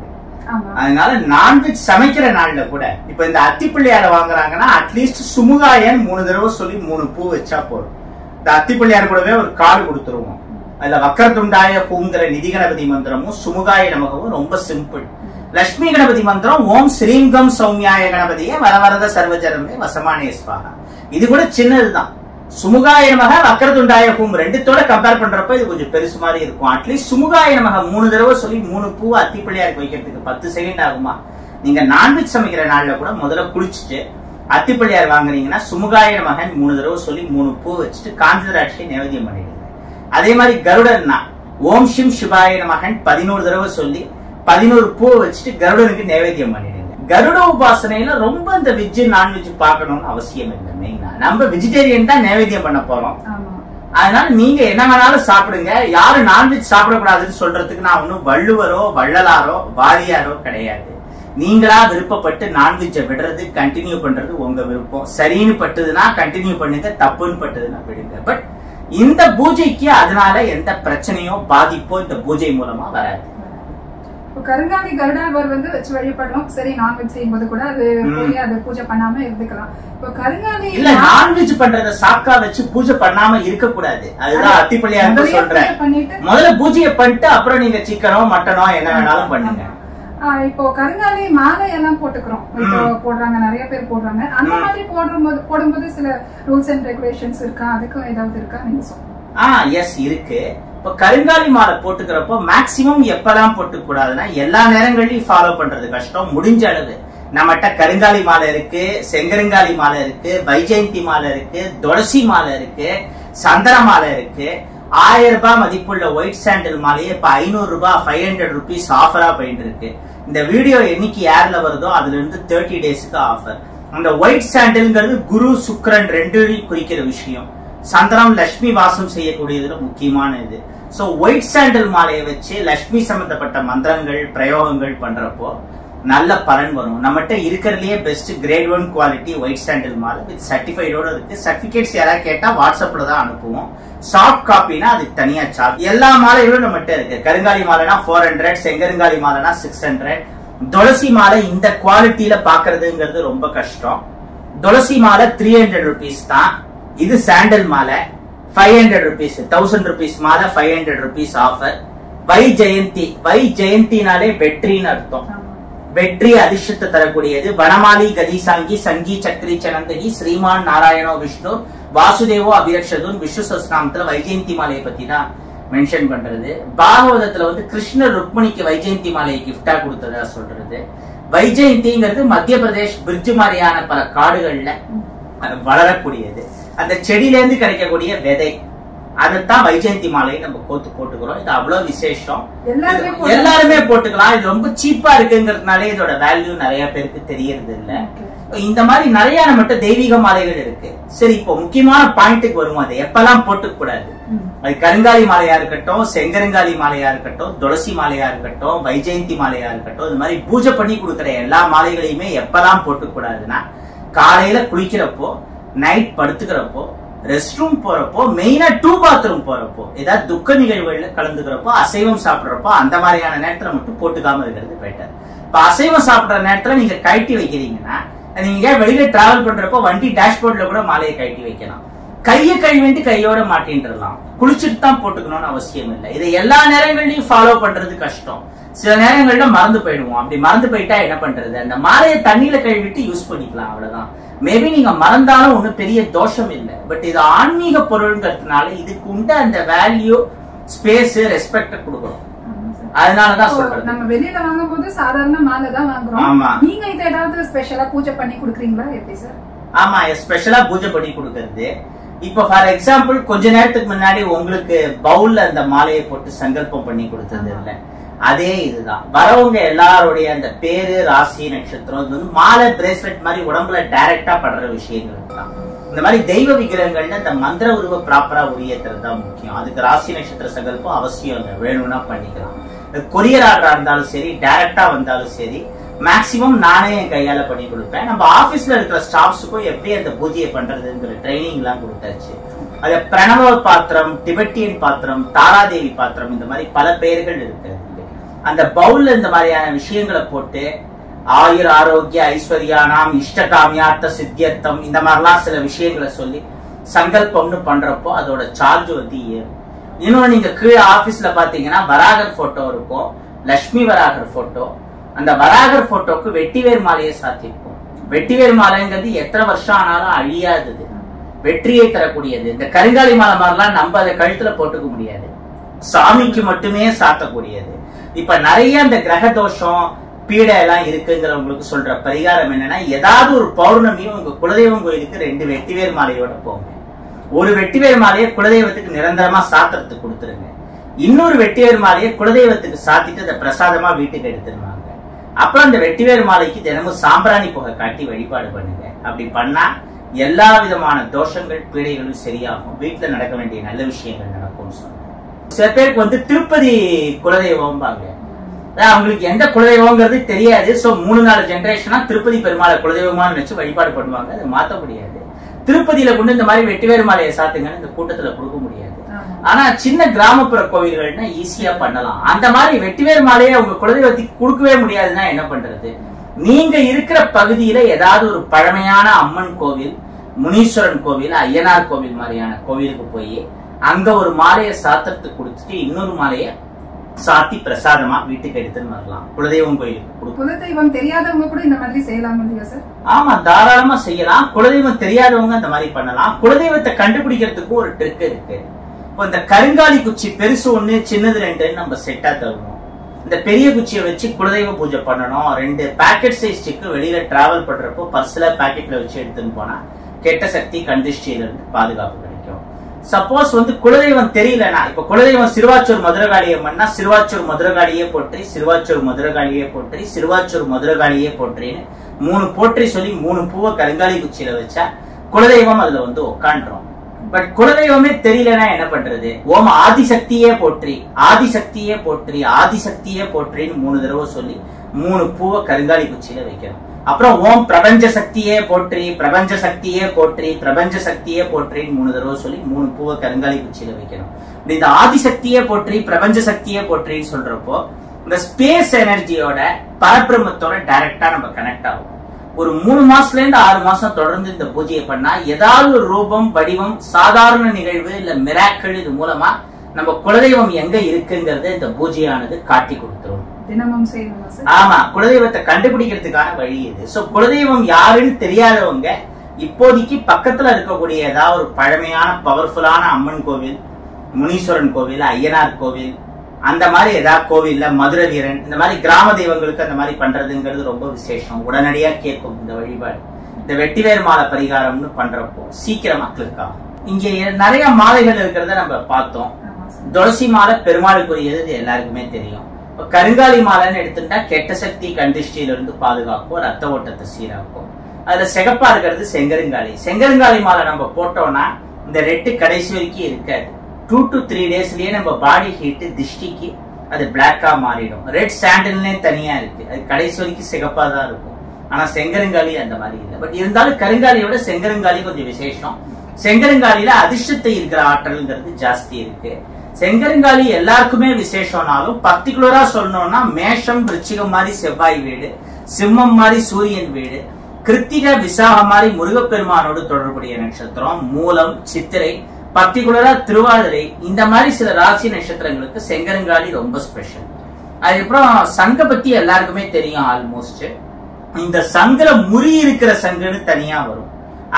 S1: அதனால நான்வெஜ் சமைக்கிற நாள்ல கூட இப்ப இந்த அத்தி பிள்ளையார வாங்குறாங்கன்னா அட்லீஸ்ட் சுமுகாயன் 3 தடவை சொல்லி 3 பூ வச்சா போதும். இந்த அத்தி பிள்ளையார் கூடவே ஒரு கார்டு கொடுத்துருவோம். அதுல வக்கரதுண்டாய பூங்கிற நிதி கணபதி மந்திரமும் சுமுகாய நமகவும் ரொம்ப சிம்பிள். லட்சுமி கணபதி மந்திரம் ஓம் ஸ்ரீங்கம் சௌமியாய கணபதியே வரவரத சர்வஜரமே வசமானே ஸ்வாஹா. இது கூட சின்னதுதான். சுமுகாய நமக வக்கரதுண்டாய பூம் ரெண்டுத்தோட கம்பேர் பண்றப்ப இது கொஞ்சம் பெருசு மாதிரி இருக்கும். அட்லீஸ்ட் சுமுகாய நமக 3 தடவை சொல்லி 3 பூ அத்தி பிள்ளையாருக்கு வைக்கிறதுக்கு 10 செகண்ட் ஆகுமா? நீங்க நான்வெஜ் சமைக்கிற நாள்ல கூட முதல்ல குளிச்சுட்டு அத்தி பிள்ளையார் வாங்குறீங்கன்னா சுமுகாய நமகன் 3 தடவை சொல்லி 3 பூ வச்சுட்டு காஞ்ச திராட்சை நைவேத்தியம் பண்ணிடுங்க. அதே மாதிரி கருடன்னா ஓம் ஷிம் சிபாய நமகன் 11 தடவை சொல்லி 11 பூ வச்சுட்டு கருடனுக்கு நைவேத்தியம் பண்ணிடுங்க. கருட உபாசனையில ரொம்ப இந்த வெஜ் நான்வெஜ் பார்க்கணும்னு அவசியம் இல்லை. மெயினா நம்ம வெஜிடேரியன் தான் நைவேத்தியம் பண்ண போறோம். அதனால நீங்க என்ன வேணாலும் சாப்பிடுங்க. யாரு நான்வெஜ் சாப்பிடக்கூடாதுன்னு சொல்றதுக்கு நான் ஒன்னும் வள்ளுவரோ வள்ளலாரோ வாரியாரோ கிடையாது. நீங்களா விருப்பப்பட்டு நான்வெஜ்ஜை விடுறது கண்டினியூ பண்றது உங்க விருப்பம். சரின்னு பட்டுதுன்னா கண்டினியூ பண்ணுங்க, தப்புன்னு பட்டுதுன்னா விடுங்க. பட் இந்த பூஜைக்கு அதனால எந்த பிரச்சனையோ பாதிப்போ இந்த பூஜை மூலமா வராது.
S2: கருங்காலி கருடாழ்வார் வந்து வச்சு வழிபடுறோம். சரி, நான்வெஜ் செய்யும்போது கூட அது பூஜை பண்ணாம இருந்துக்கலாம். இப்போ கருங்காலி
S1: இல்ல, நான்வெஜ் பண்றத சாக்கா வச்சு பூஜை பண்ணாம இருக்க கூடாது. அதுதான் அத்தி பிள்ளையார் சொல்றேன். முதல்ல பூஜையை பண்ணிட்டு அப்புறம் நீங்க சிக்கனோ மட்டனோ என்ன வேணாலும் பண்ணுங்க.
S2: இப்போ கருங்காலி மாலை எல்லாம் போட்டுக்கிறோம். இப்போ போடுறாங்க, நிறைய பேர் போடுறாங்க. அந்த மாதிரி போடும்போது சில ரூல்ஸ் அண்ட் ரெகுலேஷன்ஸ் இருக்கா? அதுக்கும் ஏதாவது இருக்கா நீங்க சொல்லுங்க.
S1: எஸ் இருக்கு. இப்ப கருங்காலி மாலை போட்டுக்கிறப்போ மேக்சிமம் எப்பெல்லாம் போட்டுக்க கூடாதுன்னா எல்லா நேரங்களையும் ஃபாலோ பண்றது கஷ்டம். முடிஞ்ச அளவு நம்மகிட்ட கருங்காலி மாலை இருக்கு, செங்கருங்காலி மாலை இருக்கு, வைஜெயந்தி மாலை இருக்கு, துளசி மாலை இருக்கு, சந்தன மாலை இருக்கு. 1000 ரூபாய் மதிப்புள்ள ஒயிட் சாண்டல் மாலையே இப்ப 500 ரூபாய் 500 rupees ஆஃபரா போயிட்டு இருக்கு. இந்த வீடியோ என்னைக்கு ஏர்ல வருதோ அதுல இருந்து 30 டேஸ்க்கு ஆஃபர். அந்த ஒயிட் சாண்டல்ங்கிறது குரு சுக்கிரன் ரெண்டையும் குறிக்கிற விஷயம். சந்திரம் லட்சுமி வாசம் செய்யக்கூடியதுல முக்கியமான இது. சோ ஒயிட் சாண்டல் மாலையை வச்சு லட்சுமி சம்பந்தப்பட்ட மந்திரங்கள் பிரயோகங்கள் பண்றப்போ நல்ல பலன் வரும். நம்மகிட்ட இருக்கிறதுலயே best grade 1 quality white sandal மாலை வித் சர்டிஃபைடோட இருக்கு. சர்டிபிகேட்ஸ் யாராவது கேட்டா வாட்ஸ்அப்ல தான் அனுப்புவோம். சாஃப்ட் காப்பினா அதுக்கு தனியா சார்ஜ். எல்லா மாலைகளும் நம்மகிட்ட இருக்கு. கருங்காலி மாலைனா 400, செங்கருங்காலி மாலைனா 600. துளசி மாலை இந்த குவாலிட்டியில பாக்குறதுங்கிறது ரொம்ப கஷ்டம். துளசி மாலை 300 rupees தான். இது சாண்டல் மாலை 500 rupees, 1000 rupees மாலை 500 rupees ஆஃபர். வைஜெயந்தினாலே வெற்றின்னு அர்த்தம். வெற்றி அதிர்ஷ்டத்தை தரக்கூடியது. வனமாலி கதிசாங்கி சங்கி சக்கரி சனந்தகி ஸ்ரீமான் நாராயணோ விஷ்ணு வாசுதேவோ அபிரக்ஷதுன் விஷ்ணு சஸ்நாமத்துல வைஜெயந்தி மாலையை பத்தி தான் மென்ஷன் பண்றது. பாகவதத்துல வந்து கிருஷ்ணர் ருக்மணிக்கு வைஜெயந்தி மாலையை கிஃப்டா கொடுத்ததா சொல்றது. வைஜெயந்திங்கிறது மத்திய பிரதேஷ் பிரிட்ஜ் மாதிரியான பல காடுகள்ல வளரக்கூடியது. அந்த செடியில இருந்து கிடைக்கக்கூடிய விதை, அதுதான் வைஜெயந்தி மாலையை நம்ம கோத்து போட்டுக்கிறோம். இது அவ்வளவு விசேஷம். எல்லாருமே போட்டுக்கலாம். இது ரொம்ப சீப்பா இருக்குங்கிறதுனால இதோட வேல்யூ நிறைய பேருக்கு தெரியறது இல்ல. இந்த மாதிரி நிறைய நம்மகிட்ட தெய்வீக மாலைகள் இருக்கு. சரி, இப்போ முக்கியமான பாயிண்ட்டுக்கு வருவோம். அதை எப்பெல்லாம் போட்டுக்க கூடாது. அது கருங்காலி மாலையா இருக்கட்டும், செங்கருங்காலி மாலையா இருக்கட்டும், துளசி மாலையா இருக்கட்டும், வைஜெயந்தி மாலையா இருக்கட்டும், இது மாதிரி பூஜை பண்ணி கொடுக்குற எல்லா மாலைகளையுமே எப்பெல்லாம் போட்டுக்க கூடாதுன்னா, காலையில குளிக்கிறப்போ, நைட் படுத்துக்கிறப்போ, ரெஸ்ட் ரூம் போறப்போ, மெயினா 2 பாத்ரூம் போறப்போ, ஏதாவது துக்க நிகழ்வுகள்ல கலந்துக்கிறப்போ, அசைவம் சாப்பிடுறப்போ, அந்த மாதிரியான நேரத்துல மட்டும் போட்டுக்காம இருக்கிறது பெட்டர். இப்ப அசைவம் சாப்பிடுற நேரத்துல நீங்க கழட்டி வைக்கிறீங்கன்னா, நீங்க வெளியில டிராவல் பண்றப்போ வண்டி டேஷ்போர்ட்ல கூட மாலையை கழட்டி வைக்கலாம். கையை கழுவிட்டு கையோட மாட்டின்றலாம். குளிச்சுட்டு தான் போட்டுக்கணும்னு அவசியம் இல்லை. இதை எல்லா நேரங்கள்லயும் ஃபாலோ பண்றது கஷ்டம். சில நேரங்கள்ல மறந்து போயிடுவோம். அப்படி மறந்து போயிட்டா என்ன பண்றது? அந்த மாலையை தண்ணியில கழுவிட்டு யூஸ் பண்ணிக்கலாம், அவ்வளவுதான். மேபி நீங்க மறந்தாலும் ஒன்னும் பெரிய தோஷம் இல்லை. பட் இது ஆன்மீக பொருள்ங்கிறதுனால இதுக்கு உண்ட அந்த வேல்யூ, ஸ்பேஸ், ரெஸ்பெக்ட் கொடுக்கணும். அதனாலதான் சொல்றேன்.
S2: நம்ம வெளியில வாங்கும் போது சாதாரண மாலை தான் வாங்குறோம். நீங்க இத ஏதாவது ஸ்பெஷலா பூஜை பண்ணி கொடுக்குறீங்களா? எப்படி சார்?
S1: ஆமா, ஸ்பெஷலா பூஜை பண்ணி கொடுக்கறது. இப்ப ஃபார் எக்ஸாம்பிள் கொஞ்ச நேரத்துக்கு முன்னாடி உங்களுக்கு பவுல்ல அந்த மாலையை போட்டு சங்கல்பம் பண்ணி கொடுத்தது இல்ல, அதே இதுதான். வரவங்க எல்லாருடைய அந்த பேரு, ராசி, நட்சத்திரம், இது வந்து மாலை பிரேஸ்லெட் மாதிரி உடம்புல டைரக்டா படுற விஷயங்கள் தான். இந்த மாதிரி தெய்வ விக்கிரகங்கள்ல இந்த மந்திர உருவ ப்ராப்பரா உரியத்துறது தான் முக்கியம். அதுக்கு ராசி நட்சத்திர சங்கல்பம் அவசியம் வேணும்னா பண்ணிக்கலாம். கொரியர் ஆர்டரா இருந்தாலும் சரி, டைரக்டா வந்தாலும் சரி, மேக்சிமம் நானே என் கையால பண்ணி கொடுப்பேன். நம்ம ஆபீஸ்ல இருக்கிற ஸ்டாஃப்ஸுக்கும் எப்படி அந்த பூஜையை பண்றதுங்கிற ட்ரைனிங் எல்லாம் கொடுத்தாச்சு. அது பிரணவ பாத்திரம், டிபெட்டியன் பாத்திரம், தாராதேவி பாத்திரம், இந்த மாதிரி பல பெயர்கள் இருக்கு. அந்த பவுல்ல இந்த மாதிரியான விஷயங்களை போட்டு ஆயுர் ஆரோக்கிய ஐஸ்வர்யானாம் இஷ்டகாமியார்த்த சித்தியர்த்தம் இந்த மாதிரிலாம் சில விஷயங்களை சொல்லி சங்கல்பம்னு பண்றப்போ அதோட சார்ஜ் வந்து ஏறும். இன்னொன்னு, நீங்க கீழே ஆபீஸ்ல பாத்தீங்கன்னா வராகர் போட்டோ இருக்கும், லட்சுமி வராகர் போட்டோ. அந்த வராகர் போட்டோக்கு வெட்டிவேர் மாலையை சாத்திருக்கும். வெட்டிவேர் மாலைங்கிறது எத்தனை வருஷம் ஆனாலும் அழியாதது, வெற்றியை தரக்கூடியது. இந்த கருங்காலி மாலை மாதிரிலாம் நம்ம அதை கழுத்துல போட்டுக்க முடியாது, சாமிக்கு மட்டுமே சாத்தக்கூடியது. இப்ப நிறைய இந்த கிரக தோஷம், பீடை எல்லாம் இருக்குங்கிறவங்களுக்கு சொல்ற பரிகாரம் என்னன்னா, ஏதாவது ஒரு பௌர்ணமியும் உங்க குலதெய்வம் கோயிலுக்கு 2 வெட்டிவேர் மாலையோட போங்க. ஒரு வெட்டிவேர் மாலையை குலதெய்வத்துக்கு நிரந்தரமா சாத்திரத்துக்கு கொடுத்துருங்க. இன்னொரு வெட்டிவேர் மாலையை குலதெய்வத்துக்கு சாத்திட்டு அதை பிரசாதமா வீட்டுக்கு எடுத்துருவாங்க. அப்புறம் அந்த வெட்டிவேர் மாலைக்கு தினமும் சாம்பிராணி புகை காட்டி வழிபாடு பண்ணுங்க. அப்படி பண்ணா எல்லா விதமான தோஷங்கள், பீடைகளும் சரியாகும். வீட்டுல நடக்க வேண்டிய நல்ல விஷயங்கள் நடக்கும்னு சொன்னாங்க. சில பேருக்கு வந்து திருப்பதி குலதெய்வம் பாங்க, அவங்களுக்கு எந்த குலதெய்வங்கிறது தெரியாது. சோ 3-4 ஜெனரேஷனா திருப்பதி பெருமாளை குலதெய்வமா நினைச்சு வழிபாடு பண்ணுவாங்க. அதை மாத்த முடியாது. திருப்பதியில கொண்டு இந்த மாதிரி வெட்டிவேர் மாலையை சாத்துங்கன்னு இந்த கூட்டத்துல கொடுக்க முடியாது. ஆனா சின்ன கிராமப்புற கோவில்கள்னா ஈஸியா பண்ணலாம். அந்த மாதிரி வெட்டிவேர் மாலையை உங்க குலதெய்வத்துக்கு கொடுக்கவே முடியாதுன்னா என்ன பண்றது? நீங்க இருக்கிற பகுதியில ஏதாவது ஒரு பழமையான அம்மன் கோவில், முனீஸ்வரன் கோவில், ஐயனார் கோவில் மாதிரியான கோவிலுக்கு போய் அங்க ஒரு மாலையை சாத்திரத்துக்கு கொடுத்துட்டு இன்னொரு மாலையை சாத்தி பிரசாதமா வீட்டுக்கு எடுத்துன்னு வரலாம். குலதெய்வம் கோயிலுக்கு.
S2: குலதெய்வம் தெரியாதவங்க கூட இந்த மாதிரி செய்யலாம் இல்லையா சார்?
S1: ஆமா, தாராளமா செய்யலாம். குலதெய்வம் தெரியாதவங்க அந்த மாதிரி பண்ணலாம். குலதெய்வத்தை கண்டுபிடிக்கிறதுக்கு ஒரு ட்ரிக் இருக்கு. இப்போ இந்த கருங்காலி குச்சி பெருசு 1 சின்னது 2 நம்ம செட்டா தருவோம். இந்த பெரிய குச்சியை வச்சு குலதெய்வ பூஜை பண்ணணும். 2 பாக்கெட் சைஸ் ஸ்டிக்கு வெளியில டிராவல் பண்றப்போ பர்ஸ்ல பாக்கெட்ல வச்சு எடுத்துன்னு போனா கெட்ட சக்தி கண்டிஷ்டியில இருந்து பாதுகாப்பு கிடைக்கும். சப்போஸ் வந்து குலதெய்வம் தெரியலனா, இப்ப குலதெய்வம் சிறுவாச்சூர் மதுரகாளியம்மன்னா சிறுவாச்சூர் மதுரகாளியே போற்றி, சிறுவாச்சூர் மதுரகாளியே போற்றி, சிறுவாச்சூர் மதுரகாளியே போற்றின்னு 3 போற்றி சொல்லி 3 பூவை கருங்காலி குச்சியில வச்சா குலதெய்வம் அதுல வந்து உட்காந்துரும். பட் குலதெய்வமே தெரியலனா என்ன பண்றது? ஓம் ஆதிசக்தியே போற்றி, ஆதிசக்தியே போற்றி, ஆதிசக்தியே போற்றின்னு 3 தடவை சொல்லி 3 பூவை கருங்காலி குச்சியில வைக்கணும். அப்புறம் ஓம் பிரபஞ்ச சக்தியே போற்றி, பிரபஞ்ச சக்தியே போற்றி, பிரபஞ்ச சக்தியே போற்றின்னு 3 தடவை சொல்லி 3 பூவை கருங்காலி குச்சியில வைக்கணும். இந்த ஆதிசக்தியே போற்றி, பிரபஞ்ச சக்தியே போற்றின்னு சொல்றப்போ இந்த ஸ்பேஸ் எனர்ஜியோட பரபிரமத்தோட டைரக்டா நம்ம கனெக்ட் ஆகும். ஒரு 3 மாசத்துல இருந்து 6 மாசம் தொடர்ந்து இந்த பூஜையை பண்ணா ஏதாவது ஒரு ரூபம், வடிவம், சாதாரண நிகழ்வு இல்ல மிராக்கிள் இது மூலமா நம்ம குலதெய்வம் எங்க இருக்குங்கிறத இந்த பூஜையானது காட்டி கொடுத்துரும்.
S2: தினமும் செய்யணுமா சார்?
S1: ஆமா, குலதெய்வத்தை கண்டுபிடிக்கிறதுக்கான வழி இது. சோ குலதெய்வம் யாருன்னு தெரியாதவங்க இப்போதைக்கு பக்கத்துல இருக்கக்கூடிய ஏதாவது ஒரு பழமையான பவர்ஃபுல்லான அம்மன் கோவில், முனீஸ்வரன் கோவில், ஐயனார் கோவில், அந்த மாதிரி ஏதாவது கோவில்ல மதுரை வீரன் இந்த மாதிரி கிராம தெய்வங்களுக்கு அந்த மாதிரி பண்றதுங்கிறது ரொம்ப விசேஷம். உடனடியா கேட்கும் இந்த வழிபாடு. இந்த வெட்டிவேர் மாலை பரிகாரம்னு பண்றப்போ சீக்கிரமா கிளிக் ஆகும். இங்க நிறைய மாலைகள் இருக்கிறத நம்ம பார்த்தோம். துளசி மாலை பெருமாளுக்குரியது எல்லாருக்குமே தெரியும். கருங்காலி மாலைன்னு எடுத்துட்டா கெட்ட சக்தி கண்டிஷ்டியில இருந்து பாதுகாக்கும், ரத்த ஓட்டத்தை சீராக்கும். அதுல சிகப்பா இருக்கிறது செங்கருங்காலி. செங்கருங்காலி மாலை நம்ம போட்டோம்னா இந்த ரெட்டு கடைசி வரைக்கும் இருக்காது. 2 to 3 டேஸ்லயே நம்ம பாடி ஹீட் திஷ்டிக்கு அது பிளாக்கா மாறிடும். ரெட் சாண்டில்னே தனியா இருக்கு, அது கடைசி வரைக்கும் சிகப்பா தான் இருக்கும். ஆனா செங்கருங்காலி அந்த மாதிரி இல்லை. பட் இருந்தாலும் கருங்காலியோட செங்கருங்காலி கொஞ்சம் விசேஷம். செங்கருங்காலியில அதிர்ஷ்டத்தை இருக்கிற ஆற்றல்ங்கிறது ஜாஸ்தி இருக்கு. செங்கருங்காலி எல்லாருக்குமே விசேஷம்னாலும் பர்டிகுலரா சொல்லணும்னா மேஷம் விருச்சிகம் மாதிரி செவ்வாய் வீடு, சிம்மம் மாதிரி சூரியன் வீடு, கிருத்திகை விசாகம் மாதிரி முருகப்பெருமானோடு தொடர்புடைய நட்சத்திரம், மூலம், சித்திரை, பர்டிகுலரா திருவாதிரை, இந்த மாதிரி சில ராசி நட்சத்திரங்களுக்கு செங்கருங்காலி ரொம்ப ஸ்பெஷல். அதுக்கப்புறம் சங்க பத்தி எல்லாருக்குமே தெரியும் ஆல்மோஸ்ட். இந்த சங்குல முறி இருக்கிற சங்குன்னு தனியா வரும்.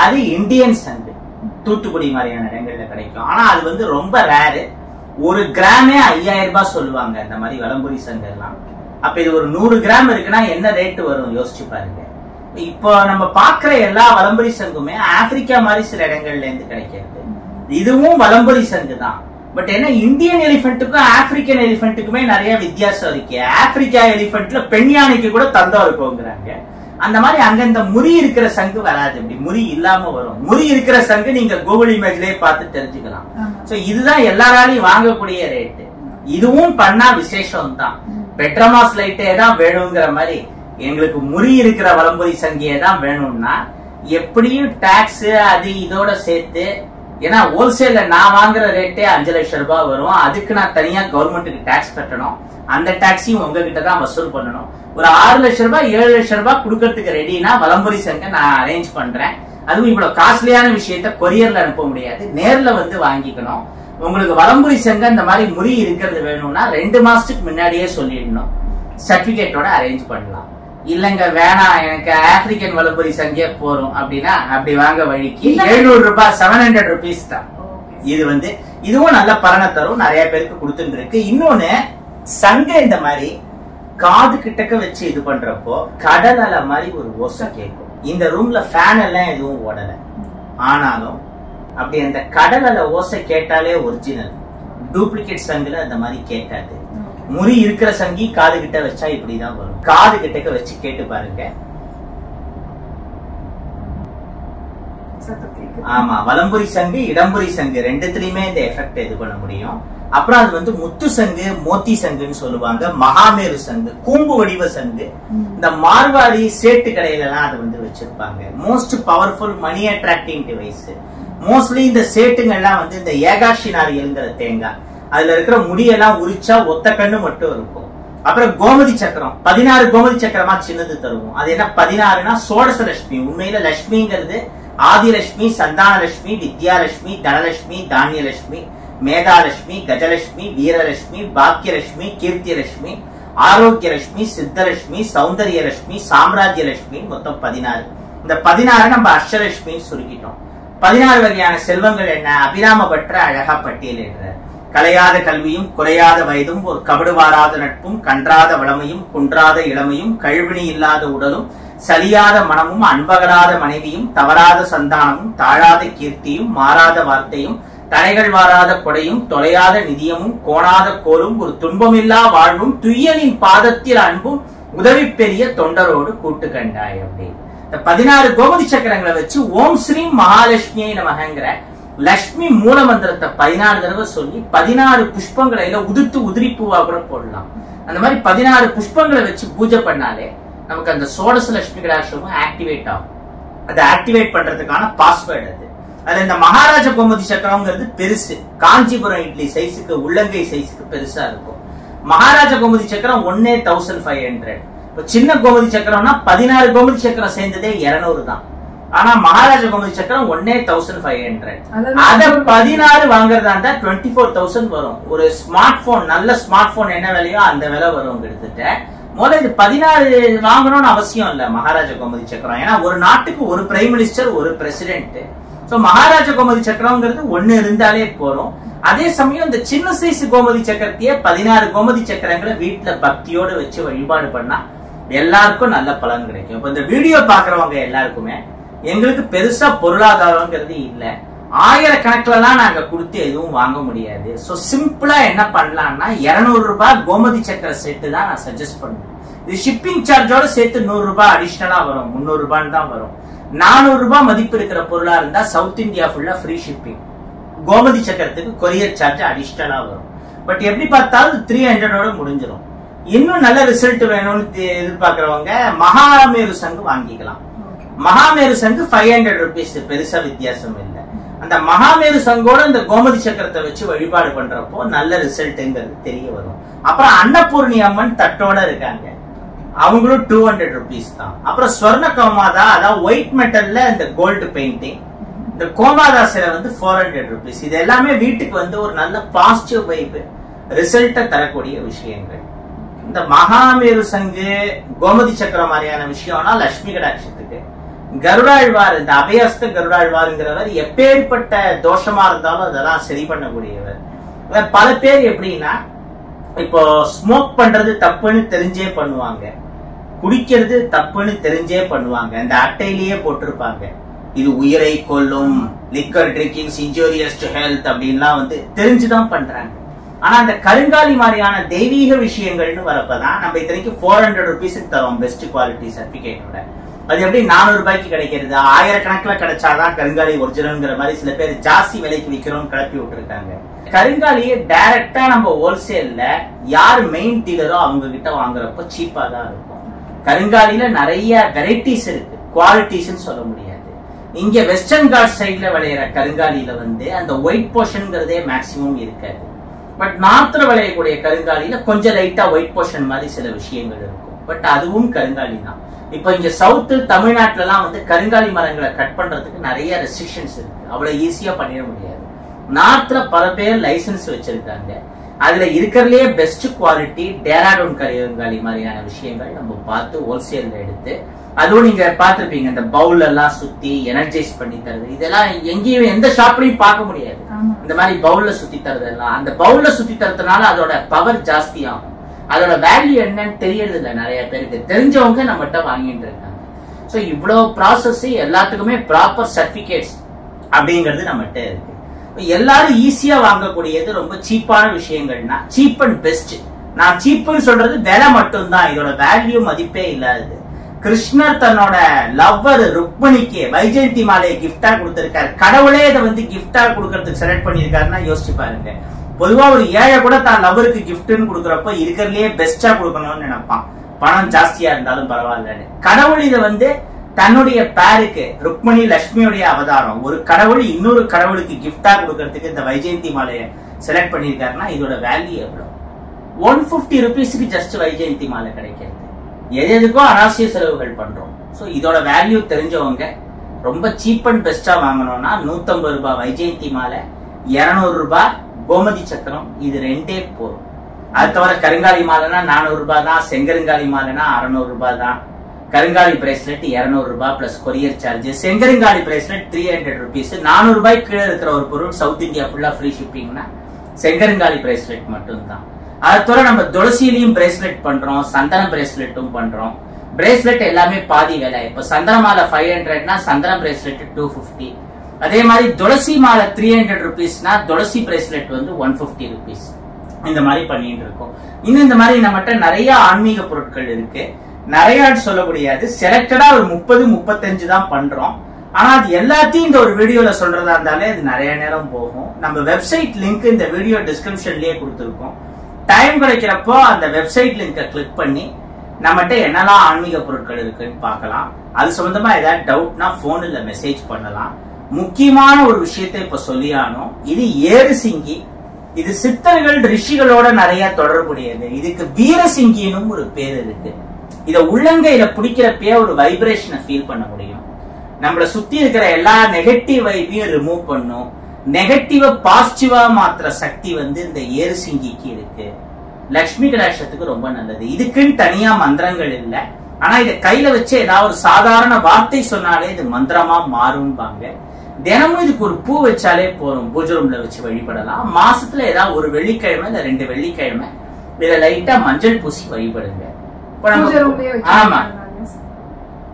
S1: அது இந்தியன் சங்கு, தூத்துக்குடி மாதிரியான இடங்கள்ல கிடைக்கும். ஆனா அது வந்து ரொம்ப ரேரு. 1 கிராமே 5000 ரூபாய் சொல்லுவாங்க இந்த மாதிரி வலம்புரி சங்கு எல்லாம். அப்ப இது ஒரு 100 கிராம் இருக்குன்னா என்ன ரேட்டு வரும் யோசிச்சு பாருங்க. இப்போ நம்ம பாக்குற எல்லா வலம்புரி சங்குமே ஆப்பிரிக்கா மாதிரி சில இடங்கள்ல இருந்து கிடைக்கிறது. இதுவும் வலம்புரி சங்கு தான். பட் என்ன, இந்தியன் எலிபென்ட்டுக்கும் ஆப்பிரிக்கன் எலிபென்ட்டுக்குமே நிறைய வித்தியாசம் இருக்கு. ஆப்பிரிக்கா எலிபென்ட்ல பெண் யானைக்கு கூட தந்தம் இருக்குங்கிறாங்க. அந்த மாதிரி அங்க இந்த முறி இருக்கிற சங்கு வராது. இப்படி முறி இல்லாம வரும். முறி இருக்கிற சங்கு நீங்க கூகுள் இமேஜ்லயே பார்த்து தெரிஞ்சுக்கலாம். சோ இதுதான் எல்லாராலையும் வாங்கக்கூடிய ரேட்டு. இதுவும் பண்ணா விசேஷம் தான். பெட்ரமாஸ் லைட்டே தான் வேணுங்கிற மாதிரி எங்களுக்கு முறி இருக்கிற வலம்புரி சங்கியே தான் வேணும்னா எப்படியும் டாக்ஸ் அது இதோட சேர்த்து, ஏன்னா ஹோல்சேல்ல நான் வாங்குற ரேட்டே 5 லட்சம் ரூபாய் வரும். அதுக்கு நான் தனியா கவர்மெண்ட்டுக்கு டாக்ஸ் கட்டணும். அந்த டாக்ஸையும் உங்ககிட்ட தான் வசூல் பண்ணணும். ஒரு 6 லட்சம் ரூபாய் 7 லட்சம் ரூபாய் கொடுக்கறதுக்கு ரெடினா வலம்புரி சங்க நான் அரேஞ்ச் பண்றேன். அதுவும் இவ்வளவு காஸ்ட்லியான விஷயத்த கொரியர்ல அனுப்ப முடியாது, நேர்ல வந்து வாங்கிக்கணும். உங்களுக்கு வலம்புரி சங்க இந்த மாதிரி முறி இருக்கிறது வேணும்னா 2 மாசத்துக்கு முன்னாடியே சொல்லிடணும். சர்டிபிகேட்டோட அரேஞ்ச் பண்ணலாம். இல்லங்க வேணாம் எனக்கு ஆப்பிரிக்கன் வலம்புரி சங்கே போறோம் அப்படின்னா அப்படி வாங்க வழிக்கு 700 ரூபாய் 700 rupees தான். இது வந்து இதுவும் நல்ல பலனை தரும், நிறைய பேருக்கு கொடுத்துட்டு இருக்கு. இன்னொன்னு சங்க இந்த மாதிரி காது கிட்டக்க வச்சு இது பண்றப்போ கடல் அலை மாதிரி ஒரு ஓசை கேட்கும். இந்த ரூம்ல ஃபேன் எல்லாம் எதுவும் ஓடல, ஆனாலும் அப்படி அந்த கடல் அலை ஓசை கேட்டாலே ஒரிஜினல். டூப்ளிகேட் சங்குல அந்த மாதிரி கேட்காது. முறி இருக்கிற சங்கி காது கிட்ட வச்சா இப்படிதான் வரும். காது கிட்டக்க வச்சு கேட்டு பாருங்க. ஆமா, வலம்புரி சங்கு இடம்புரி சங்கு ரெண்டுத்திலயுமே இந்த எஃபெக்ட் இது பண்ண முடியும். அப்புறம் அது வந்து முத்து சங்கு, மோத்தி சங்குன்னு சொல்லுவாங்க, மகாமேரு சங்கு, கூம்பு வடிவ சங்கு. இந்த மார்வாடி சேட்டு கடையில எல்லாம் அது வந்து வச்சிருப்பாங்க. Most powerful money attracting device. Mostly இந்த சேட்டுங்க எல்லாம் வந்து இந்த ஏகாஷி நாரியல்ங்கிற தேங்காய், அதுல இருக்கிற முடியெல்லாம் உரிச்சா ஒத்த கண்ணு மட்டும் இருக்கும். அப்புறம் கோமதி சக்கரம் 16 கோமதி சக்கரமா சின்னது தருவோம். அது என்ன 16னா சோடச லட்சுமி. உண்மையில லட்சுமிங்கிறது ஆதிலட்சுமி, சந்தானலட்சுமி, வித்யாலட்சுமி, தனலட்சுமி, தானியலட்சுமி, மேதாலட்சுமி, கஜலட்சுமி, வீரலட்சுமி, பாக்கியலட்சுமி, கீர்த்தியலட்சுமி, ஆரோக்கியலட்சுமி, சித்தலட்சுமி, சௌந்தரியலட்சுமி, சாம்ராஜ்யலட்சுமி, மொத்தம் 16. இந்த 16 நம்ம அஷ்டலட்சுமி சுருக்கிட்டோம். 16 வகையான செல்வங்கள் என்ன? அபிராம பற்ற அழகா பட்டியலிடுற கலையாத கல்வியும் குறையாத வயதும் ஒரு கபடுவாராத நட்பும் கன்றாத வளமையும் குன்றாத இளமையும் கழிவினி இல்லாத உடலும் சலியாத மனமும் அன்பகலாத மனைவியும் தவறாத சந்தானமும் தாழாத கீர்த்தியும் மாறாத வார்த்தையும் தடைகள் வாராத கொடையும் தொலையாத நிதியமும் கோணாத கோலும் ஒரு துன்பமில்லா வாழ்வும் துய்யனின் பாதத்தில் அன்பும் உதவி பெரிய தொண்டரோடு கூட்டு கண்டாய் அப்படின்னு. இந்த 16 கோமதி சக்கரங்களை வச்சு ஓம் ஸ்ரீ மகாலட்சுமியை நமகங்கிற லட்சுமி மூல மந்திரத்தை 14 தடவை சொல்லி 16 புஷ்பங்களை உதிர்த்து உதிரி பூவா கூட போடலாம். அந்த மாதிரி 16 புஷ்பங்களை வச்சு பூஜை பண்ணாலே நமக்கு அந்த சோடச லட்சுமி கடாட்சமும் ஆக்டிவேட் ஆகும். அதை ஆக்டிவேட் பண்றதுக்கான பாஸ்வேர்டு அது. அது இந்த மகாராஜ கோமதி சக்கரம்ங்கிறது பெருசு, காஞ்சிபுரம் இட்லி சைஸுக்கு உள்ளங்கை சைஸுக்கு பெருசா இருக்கும். மகாராஜ கோமதி சக்கரம் 1500. இப்ப சின்ன கோமதி சக்கரம்னா 16 கோமதி சக்கரம் சேர்ந்ததே 200 தான். ஆனா மகாராஜ கோமதி சக்கரம் 1500. அத 16 வாங்குறதா இருந்தா 24,000 வரும். ஒரு ஸ்மார்ட் போன், நல்ல ஸ்மார்ட் போன் என்ன விலையோ அந்த விலை வரும் கிட்டத்தட்ட. முதல்ல இது 16 வாங்கணும்னு அவசியம் இல்ல மகாராஜ கோமதி சக்கரம். ஏன்னா ஒரு நாட்டுக்கு ஒரு பிரைம் மினிஸ்டர், ஒரு பிரசிடென்ட். சோ மகாராஜ கோமதி சக்கரம்ங்கிறது 1 இருந்தாலே போறோம். அதே சமயம் இந்த சின்ன சைஸ் கோமதி சக்கரத்தையே 16 கோமதி சக்கரங்களை வீட்டுல பக்தியோட வச்சு வழிபாடு பண்ணா எல்லாருக்கும் நல்ல பலன் கிடைக்கும். இப்ப இந்த வீடியோ பாக்குறவங்க எல்லாருக்குமே எங்களுக்கு பெருசா பொருளாதாரம்ங்கிறது இல்ல, ஆயிரக்கணக்கில எல்லாம் நாங்க கொடுத்து எதுவும் வாங்க முடியாது. சோ சிம்பிளா என்ன பண்ணலாம்னா 200 ரூபாய் கோமதி சக்கர செட்டு தான் நான் சஜஸ்ட் பண்ணுவேன். இது ஷிப்பிங் சார்ஜோட சேர்த்து 100 ரூபாய் அடிஷனலா வரும், 300 ரூபான்னு தான் வரும். 400 ரூபாய் மதிப்பு இருக்கிற பொருளா இருந்தா சவுத் இந்தியா ஃபுல்லா ஃப்ரீ ஷிப்பிங். கோமதி சக்கரத்துக்கு கொரியர் சார்ஜ் அடிஷனலா வரும். பட் எப்படி பார்த்தாலும் 300 முடிஞ்சிடும். இன்னும் நல்ல ரிசல்ட் வேணும்னு எதிர்பார்க்கிறவங்க மகாமேரு சங்கு வாங்கிக்கலாம். மகாமேரு சங்கு 500 rupees, பெருசா வித்தியாசம் இல்லை. அந்த மகாமேரு சங்கோட இந்த கோமதி சக்கரத்தை வச்சு வழிபாடு பண்றப்போ நல்ல ரிசல்ட்ங்கிறது தெரிய வரும். அப்புறம் அன்னபூர்ணி அம்மன் தட்டோட இருக்காங்க, அவங்களும் 200 rupees தான். அப்புறம் ஸ்வர்ண கோமாதா, அதாவது ஒயிட் மெட்டல்ல இந்த கோல்டு பெயிண்டிங், இந்த கோமாதா சிலை 400 rupees. இது எல்லாமே வீட்டுக்கு ஒரு நல்ல பாசிட்டிவ் வைப் ரிசல்ட்டை தரக்கூடிய விஷயங்கள். இந்த மகாமேரு சங்கு கோமதி சக்கரம் மாதிரியான விஷயம்னா லட்சுமி கடாட்சத்துக்கு. கருடாழ்வார், இந்த அபயஸ்த கருடாழ்வாருங்கிறவர் எப்பேற்பட்ட தோஷமா இருந்தாலும் அதெல்லாம் சரி பண்ணக்கூடியவர். பல பேர் எப்படின்னா இப்போ ஸ்மோக் பண்றது தப்புன்னு தெரிஞ்சே பண்ணுவாங்க, குடிக்கிறது தப்புன்னு தெரிஞ்சே பண்ணுவாங்க. இந்த அட்டையிலேயே போட்டிருப்பாங்க இது உயிரை கொல்லும், liquor drinking injurious to health அப்படின்லாம் தெரிஞ்சுதான் பண்றாங்க. ஆனா அந்த கருங்காலி மாதிரியான தெய்வீக விஷயங்கள்னு வரப்பதான் நம்ம இத்தனைக்கு 400 rupees தரோம் பெஸ்ட் குவாலிட்டி சர்டிபிகேட்டோட. அது எப்படி 400 ரூபாய்க்கு கிடைக்கிறது? ஆயிரக்கணக்கில் கிடைச்சாதான் கருங்காலி ஒரிஜினல்ங்கிற மாதிரி சில பேர் ஜாஸ்தி விலைக்கு விற்கிறோம் கிளப்பி விட்டுருக்காங்க. கருங்காலியை டைரக்டா நம்ம ஹோல்சேல்ல யார் மெயின் டீலரோ அவங்க கிட்ட வாங்குறப்போ சீப்பா தான் இருக்கும். கருங்காலியில நிறைய வெரைட்டிஸ் இருக்கு, குவாலிட்டிஸ் சொல்ல முடியாது. இங்க வெஸ்டர்ன் காட் சைட்ல விளையிற கருங்காலியில அந்த ஒயிட் போர்ஷன்ங்கிறதே மேக்சிமம் இருக்காது. பட் நார்த்ல விளையக்கூடிய கருங்காலியில கொஞ்சம் லைட்டா ஒயிட் போர்ஷன் மாதிரி சில விஷயங்கள் இருக்கும். பட் அதுவும் கருங்காலி தான். இப்ப இங்க சவுத் தமிழ்நாட்டுல எல்லாம் கருங்காலி மரங்களை கட் பண்றதுக்கு நிறைய ரெஸ்ட்ரிக்ஷன்ஸ் இருக்கு, அவ்வளவு ஈஸியா பண்ணிட முடியாது. நார்த்ல பல பேர் லைசன்ஸ் வச்சிருக்காங்க. அதுல இருக்கிறதுலயே பெஸ்ட் குவாலிட்டி டேராடூன் கருங்காலி மாதிரியான விஷயங்கள் நம்ம பார்த்து ஹோல்சேல்ல எடுத்து, அதுவும் நீங்க பாத்திருப்பீங்க இந்த பவுல் எல்லாம் சுத்தி எனர்ஜைஸ் பண்ணி தருது. இதெல்லாம் எங்கேயும் எந்த ஷாப்லயும் பார்க்க முடியாது. இந்த மாதிரி பவுல்ல சுத்தி தருது எல்லாம். அந்த பவுல்ல சுத்தி தரதுனால அதோட பவர் ஜாஸ்தி ஆகும். அதோட வேல்யூ என்னன்னு தெரியறது இல்ல நிறைய பேருக்கு. தெரிஞ்சவங்க நம்மகிட்ட வாங்கிட்டு இருக்காங்க. சோ இவ்வளவு ப்ராசஸ் எல்லாத்துக்குமே ப்ராப்பர் சர்டிபிகேட்ஸ் அப்படிங்கிறது நம்மகிட்ட இருக்கு. எல்லாரும் ஈஸியா வாங்கக்கூடியது ரொம்ப சீப்பான விஷயங்கள்னா சீப் அண்ட் பெஸ்ட். நான் சீப்னு சொல்றது விலை மட்டும்தான், இதோட வேல்யூ மதிப்பே இல்லாதது. கிருஷ்ணர் தன்னோட லவ்வர் ருக்மணிக்கு வைஜெயந்தி மாலையை கிஃப்டா கொடுத்திருக்காரு. கடவுளே இதை கிஃப்டா கொடுக்கறதுக்கு செலக்ட் பண்ணிருக்காருன்னா யோசிச்சு பாருங்க. பொதுவா ஒரு ஏழை கூட தான் லவ்வருக்கு கிஃப்ட்னு கொடுக்கறப்ப இருக்கிறதுலயே பெஸ்டா கொடுக்கணும்னு நினைப்பான், பணம் ஜாஸ்தியா இருந்தாலும் பரவாயில்லன்னு. கடவுள் இதை தன்னுடைய பேருக்கு, ருக்மணி லட்சுமியுடைய அவதாரம், ஒரு கடவுள் இன்னொரு கடவுளுக்கு கிஃப்டா கொடுக்கறதுக்கு இந்த வைஜெயந்தி மாலையை செலக்ட் பண்ணிருக்காருன்னா இதோட வேல்யூ எவ்வளவு? 150 rupeesக்கு ஜஸ்ட் வைஜெயந்தி மாலை கிடைக்கிறது. எதுக்கும் அனாவசிய செலவுகள் பண்றோம். சோ இதோட வேல்யூ தெரிஞ்சவங்க ரொம்ப சீப் அண்ட் பெஸ்டா வாங்கணும்னா 150 ரூபாய் வைஜெயந்தி மாலை, 200 ரூபாய் கோமதி சக்கரம், இது ரெண்டே போதும். அது தவிர கருங்காலி மாலைனா 400 ரூபாய் தான், செங்கருங்காலி மாலைனா 600 ரூபாய் தான். கருங்காலி பிரேஸ்லெட் 200 ரூபாய் பிளஸ் கொரியர் சார்ஜ். செங்கருங்காலி பிரேஸ்லெட் 300 rupees. 400 ரூபாய்க்கு கீழே இருக்கிற ஒரு பொருள் சவுத் இந்தியா ஃபுல்லா ஃப்ரீ ஷிப்பிங்னா செங்கருங்காலி பிரேஸ்லெட் மட்டும்தான். அது தவிர நம்ம துளசியிலையும் பிரேஸ்லெட் பண்றோம், சந்தன பிரேஸ்லெட்டும் பண்றோம். பிரேஸ்லெட் எல்லாமே பாதி விலை. இப்ப சந்தன மாலை 500னா சந்தன பிரேஸ்லெட் 250. அதே மாதிரி துளசி மாலை 300 rupeesனா துளசி பிரேஸ்லெட் வந்து 150 rupees. இந்த மாதிரி பண்ணிட்டு இருக்கோம். இன்னும் இந்த மாதிரி நம்மகிட்ட நிறைய ஆன்மீக பொருட்கள் இருக்கு. நிறைய சொல்ல முடியாது, செலக்டடா ஒரு 30-35 தான் பண்றோம். ஆனா அது எல்லாத்தையும் இந்த ஒரு வீடியோல சொல்றதா இருந்தாலே அது நிறைய நேரம் போகும். நம்ம வெப்சைட் லிங்க் இந்த வீடியோ டிஸ்கிரிப்ஷன்லயே கொடுத்துருக்கோம். டைம் கிடைக்கிறப்போ அந்த வெப்சைட் லிங்கை கிளிக் பண்ணி நம்மகிட்ட என்னெல்லாம் ஆன்மீக பொருட்கள் இருக்குன்னு பார்க்கலாம். அது சம்பந்தமா ஏதாவது டவுட்னா போன்ல மெசேஜ் பண்ணலாம். முக்கியமான ஒரு விஷயத்தை இப்ப சொல்லியானோம். இது ஏறுசிங்கி. இது சித்தர்கள் ரிஷிகளோட நிறைய தொடர்புடையது. இதுக்கு வீரசிங்கினும் ஒரு பேர் இருக்கு. இத உள்ளங்கையில பிடிக்கிறப்பே ஒரு வைப்ரேஷனை ஃபீல் பண்ண முடியும். நம்மள சுத்தி இருக்கிற எல்லா நெகட்டிவ் வைப்பையும் ரிமூவ் பண்ணும். நெகட்டிவா பாசிட்டிவா மாத்திர சக்தி வந்து இந்த ஏறுசிங்கிக்கு இருக்கு. லட்சுமி கடாட்சத்துக்கு ரொம்ப நல்லது. இதுக்குன்னு தனியா மந்திரங்கள் இல்லை. ஆனா இதை கையில வச்சு ஏதாவது ஒரு சாதாரண வார்த்தை சொன்னாலே இது மந்திரமா மாறும்பாங்க. தினமும் இதுக்கு ஒரு பூ வச்சாலே போதும். பூஜை ரூம்ல வச்சு வழிபடலாம். மாசத்துல ஏதாவது ஒரு வெள்ளிக்கிழமை இல்ல 2 வெள்ளிக்கிழமை இதை லைட்டா மஞ்சள் பூசி வழிபடுங்க. ஆமா,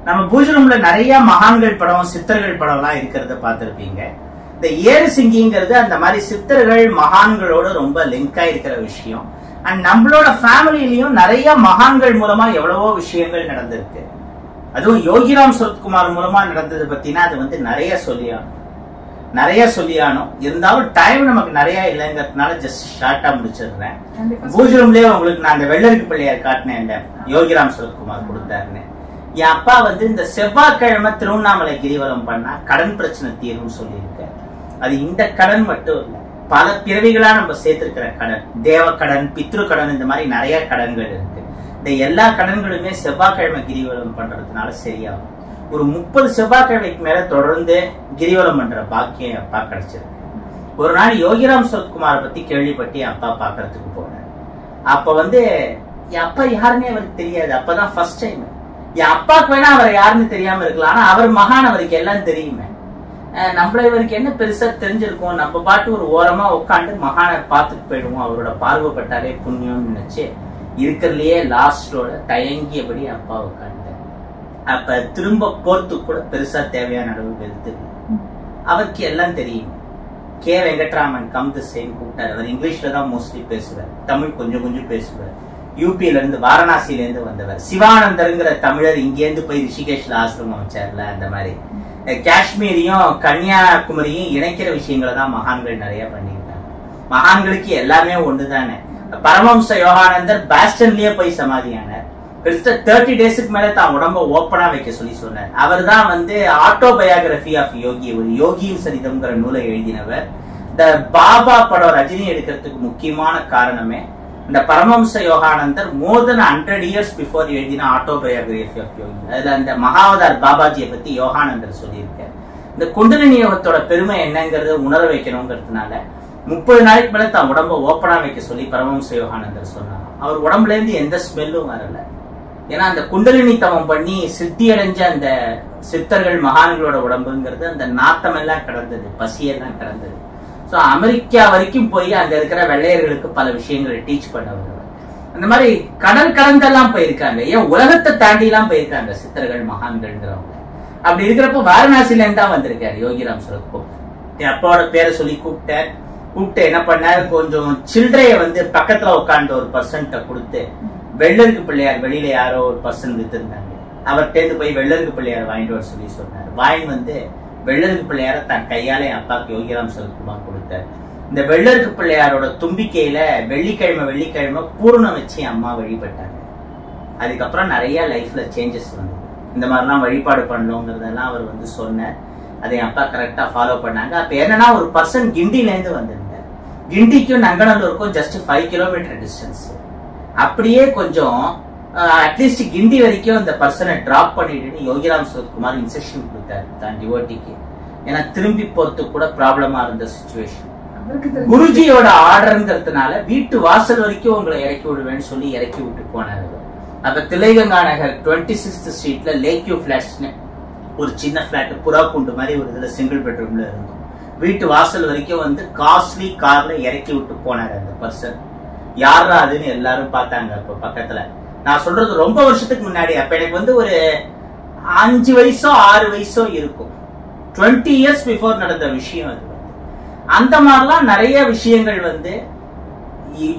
S1: நம்ம பூஜை ரூம்ல நிறைய மகான்கள் படம், சித்தர்கள் படம் எல்லாம் இருக்கிறத பார்த்திருப்பீங்க. இந்த ஏறுசிங்கிங்கிறது அந்த மாதிரி சித்தர்கள் மகான்களோட ரொம்ப லிங்கா இருக்கிற விஷயம். அண்ட் நம்மளோட ஃபேமிலியிலயும் நிறைய மகான்கள் மூலமா எவ்வளவோ விஷயங்கள் நடந்திருக்கு. அதுவும் யோகிராம் சரத்குமார் மூலமா நடந்தது பத்தினா அது வந்து நிறைய சொல்லியானோம். இருந்தாலும் டைம் நமக்கு நிறைய இல்லைங்கிறதுனால ஜஸ்ட் ஷார்ட்டா முடிச்சிடுறேன். பூஜை ரூம்லயே உங்களுக்கு நான் அந்த வெள்ளருக்கு பிள்ளையார் காட்டினேன், யோகிராம் சரத்குமார் கொடுத்தாருன்னு. என் அப்பா வந்து இந்த செவ்வாய்க்கிழமை திருவண்ணாமலை கிரிவலம் பண்ணா கடன் பிரச்சனை தீரும் சொல்லியிருக்காரு. அது இந்த கடன் மட்டும் இல்லை, பல பிறவிகளா நம்ம சேர்த்திருக்கிற கடன், தேவ கடன், பித்ரு கடன், இந்த மாதிரி நிறைய கடன்கள் இருக்கு. இந்த எல்லா கடன்களுமே செவ்வாய்க்கிழமை கிரிவலம் பண்றதுனால சரியாகும். ஒரு 30 செவ்வாய்க்கிழமைக்கு மேல தொடர்ந்து கிரிவலம் பண்ற பாக்கியம் என் அப்பா கிடைச்சிருக்கு. ஒரு நாள் யோகிராம் சரத்குமாரை பத்தி கேள்விப்பட்டு என் அப்பா பாக்குறதுக்கு போனேன். அப்ப வந்து என் அப்பா யாருன்னே அவருக்கு தெரியாது. அப்பதான் ஃபர்ஸ்ட் டைம். என் அப்பாவுக்கு வேணா அவர் யாருன்னு தெரியாம இருக்கலாம், ஆனா அவர் மகான், அவருக்கு எல்லாம் தெரியுமே. நம்மள இவருக்கு என்ன பெருசா தெரிஞ்சிருக்கும், நம்ம பாட்டு ஒரு ஓரமா உட்காந்து மகானை பார்த்துட்டு போயிடுவோம், அவரோட பார்வைப்பட்டாலே புண்ணியம்னு நினைச்சு இருக்கிறதுலயே லாஸ்டோட தயங்கியபடி அப்பா உட்காந்துட்டார். அப்ப திரும்ப போறதுக்கு கூட பெருசா தேவையான அளவு வெல்த்து அவருக்கு எல்லாம் தெரியும். கே வெங்கட்ராமன் கம் தி சேம் கூப்பிட்டாரு. அவர் இங்கிலீஷ்ல தான் மோஸ்ட்லி பேசுவார், தமிழ் கொஞ்சம் கொஞ்சம் பேசுவார். யூபியில இருந்து வாரணாசியில இருந்து வந்தவர். சிவானந்தருங்கிற தமிழர் இங்கேருந்து போய் ரிஷிகேஷ்ல ஆசிரமம் வச்சார்ல, அந்த மாதிரி காஷ்மீரையும் கன்னியாகுமரியும் இணைக்கிற விஷயங்களை தான் மகான்கள் நிறைய பண்ணியிருக்காங்க. மகான்களுக்கு எல்லாமே ஒண்ணுதானே. பரமஹம்ச யோகானந்தர் பாஸ்டன்லயே போய் சமாதியானார். கிட்டத்தட்ட 30 டேஸுக்கு மேல தான் உடம்ப ஓப்பனா வைக்க சொல்லி சொன்னார். அவர் தான் வந்து ஆட்டோபயோகிராபி ஆஃப் யோகி, ஒரு யோகியின் சரிதம்ங்கிற நூலை எழுதினவர். இந்த பாபா படம் ரஜினி எடுக்கிறதுக்கு முக்கியமான காரணமே இந்த பரமஹம்ச யோகானந்தர் மோர் தென் 100 years பிஃபோர் எழுதின ஆட்டோபயோகிராபி ஆஃப் யோகி. அதுல அந்த மகாவதார் பாபாஜியை பத்தி யோகானந்தர் சொல்லியிருக்கார். இந்த குண்டலினி யோகத்தோட பெருமை என்னங்கறத உணர வைக்கணுங்கிறதுனால 30 நாளைக்கு மேல தான் உடம்ப ஓப்பனா வைக்க சொல்லி பரமஹம்ச யோகானந்தர் சொன்னார். அவர் உடம்புல இருந்து எந்த ஸ்மெல்லும் வரல. ஏன்னா அந்த குண்டலினி தவம் பண்ணி சித்தி அடைஞ்ச அந்த சித்தர்கள் மகான்களோட உடம்புங்கிறது அந்த நாத்தம் எல்லாம் கடந்தது, பசியெல்லாம் கடந்தது. ஸோ அமெரிக்கா வரைக்கும் போய் அங்க இருக்கிற வெள்ளையர்களுக்கு பல விஷயங்களை டீச் பண்ணவர். அந்த மாதிரி கடல் கடந்தெல்லாம் போயிருக்காங்க, ஏன் உலகத்தை தாண்டி எல்லாம் போயிருக்காங்க சித்தர்கள் மகான்கள்ங்கிறவங்க. அப்படி இருக்கிறப்ப வாரணாசில இருந்து தான் வந்திருக்காரு யோகிராம் சரத்குமார். என் அப்பாவோட பேரை சொல்லி கூப்பிட்டு என்ன பண்ணாரு, கொஞ்சம் சில்லறைய வந்து பக்கத்துல உட்காந்து ஒரு பர்சன்ட்ட கொடுத்து, வெள்ளருக்கு பிள்ளையார் வெளியில யாரோ ஒரு பர்சன் வித்துருந்தாங்க, அவர்கிட்ட போய் வெள்ளருக்கு பிள்ளையார் வாங்கிட்டு வர சொல்லி சொன்னார். வாங்கி வந்து வெள்ளருக்கு பிள்ளையார தன் கையால என் அப்பாவுக்கு யோகிராம் சரத்குமார் கொடுத்தார். இந்த வெள்ளருக்கு பிள்ளையாரோட தும்பிக்கையில வெள்ளிக்கிழமை பூர்ணம் வச்சு அம்மா வழிபட்டாங்க. அதுக்கப்புறம் நிறைய லைஃப்ல சேஞ்சஸ் வந்தது. இந்த மாதிரிலாம் வழிபாடு பண்ணணுங்கிறதெல்லாம் அவர் வந்து சொன்னார். அதை என் அப்பா கரெக்டா ஃபாலோ பண்ணாங்க. அப்ப என்னன்னா ஒரு பர்சன் கிண்டில இருந்து வந்திருந்தார். கிண்டிக்கும் நங்கநல்லூருக்கும் ஜஸ்ட் 5 கிலோமீட்டர் டிஸ்டன்ஸ். அப்படியே கொஞ்சம் அட்லீஸ்ட் கிண்டி வரைக்கும் இந்த பர்சனை டிராப் பண்ணிட்டு யோகிராம் சரத்குமார் இன்ஸ்ட்ரக்ஷன் கொடுத்தாரு தான் டிவோட்டிக்கு. ஏன்னா திரும்பி போறதுக்கு கூட ப்ராப்ளமா இருந்த சிச்சுவேஷன். குருஜியோட ஆர்டர்ங்கிறதுனால வீட்டு வாசல் வரைக்கும் உங்களை இறக்கி விடுவேன்னு சொல்லி இறக்கி விட்டு போனாரு. அப்ப திலைகங்கா நகர் 26th ஸ்ட்ரீட்ல லேக் வியூ பிளாட்ஸ்னு ஒரு சின்ன பிளாட், புறா கூண்டு மாதிரி ஒரு இதுல சிங்கிள் பெட்ரூம்ல இருந்தோம். வீட்டு வாசல் வரைக்கும் வந்து காஸ்ட்லி கார்ல இறக்கி விட்டு போனாரு அந்த பர்சன். யாரா அதுன்னு எல்லாரும் பார்த்தாங்க. அப்ப பக்கத்துல நான் சொல்றது ரொம்ப வருஷத்துக்கு முன்னாடி, அப்ப எனக்கு வந்து ஒரு 5 வயசோ 6 வயசோ இருக்கும். 20 இயர்ஸ் பிஃபோர் நடந்த விஷயம் அது. அந்த மாதிரிலாம் நிறைய விஷயங்கள் வந்து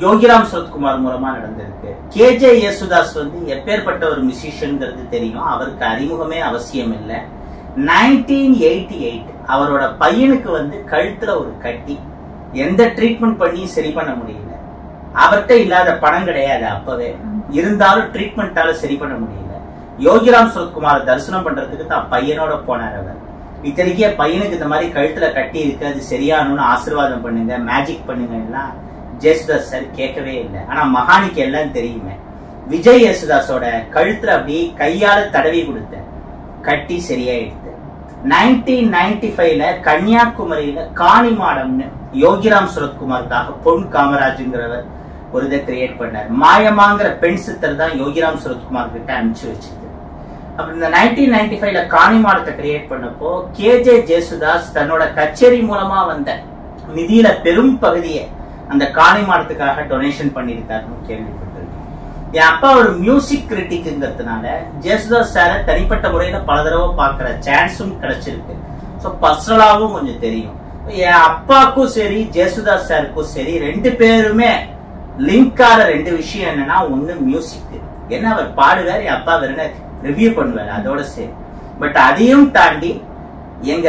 S1: யோகிராம் சரத்குமார் மூலமா நடந்திருக்கு. கேஜே யேசுதாஸ் வந்து எப்பேற்பட்ட ஒரு மியூசிஷியன்ங்கிறது தெரியும், அவருக்கு அறிமுகமே அவசியம் இல்லை. 1988 அவரோட பையனுக்கு வந்து கழுத்துல ஒரு கட்டி, எந்த ட்ரீட்மெண்ட் பண்ணி சரி பண்ண முடியல. அவர்கிட்ட இல்லாத பணம் கிடையாது அப்பவே, இருந்தாலும் ட்ரீட்மெண்டால சரி பண்ண முடியல. யோகிராம் சரத்குமார் தரிசனம் பண்றதுக்கு தான் பையனோட போனார் அவர். இத்தனைக்கே பையனுக்கு இந்த மாதிரி கழுத்துல கட்டி இருக்கு, அது சரியானு ஆசீர்வாதம் பண்ணுங்க, மேஜிக் பண்ணுங்கன்னா ஜேசுதாஸ் சார் கேட்கவே இல்லை. ஆனா மகானிக்கு எல்லாம் தெரியுமே. விஜய் யேசுதாஸோட கழுத்துல அப்படி கையால தடவி கொடுத்த கட்டி சரியாயிடுது. 1995ல கன்னியாகுமரியில காணிமாடம்னு யோகிராம் சரத்குமாருக்காக பொன் காமராஜுங்கிறவர் ஒரு இதை கிரியேட் பண்ணார். மாயமாங்கிற பெண் சித்தர் தான் யோகிராம் சரத்குமார் கிட்ட அனுப்பிச்சு வச்சது. அப்ப இந்த 1995ல காணிமாடத்தை கிரியேட் பண்ணப்போ கேஜே ஜேசுதாஸ் தன்னோட கச்சேரி மூலமா வந்த நிதியில பெரும் பகுதியை அந்த காணிமாடத்துக்காக டொனேஷன் பண்ணியிருக்காருன்னு கேள்விப்பட்டிருக்கேன். என் அப்பா ஒரு மியூசிக் கிரிட்டிக்ங்கிறதுனால ஜேசுதாஸ் சாரை தனிப்பட்ட முறையில பல தடவை பார்க்கிற சான்ஸும் கிடைச்சிருக்கு. ஸோ பர்சனலாவும் கொஞ்சம் தெரியும். என் அப்பாவுக்கும் சரி ஜேசுதாஸ் சாருக்கும் சரி 2 பேருமே லிங்க் ஆற 2 விஷயம் என்னன்னா, ஒண்ணு மியூசிக், என்ன அவர் பாடுவார், என் அப்பா வேற ரிவ்யூ பண்ணுவார், அதோட சரி. பட் அதையும் தாண்டி எங்க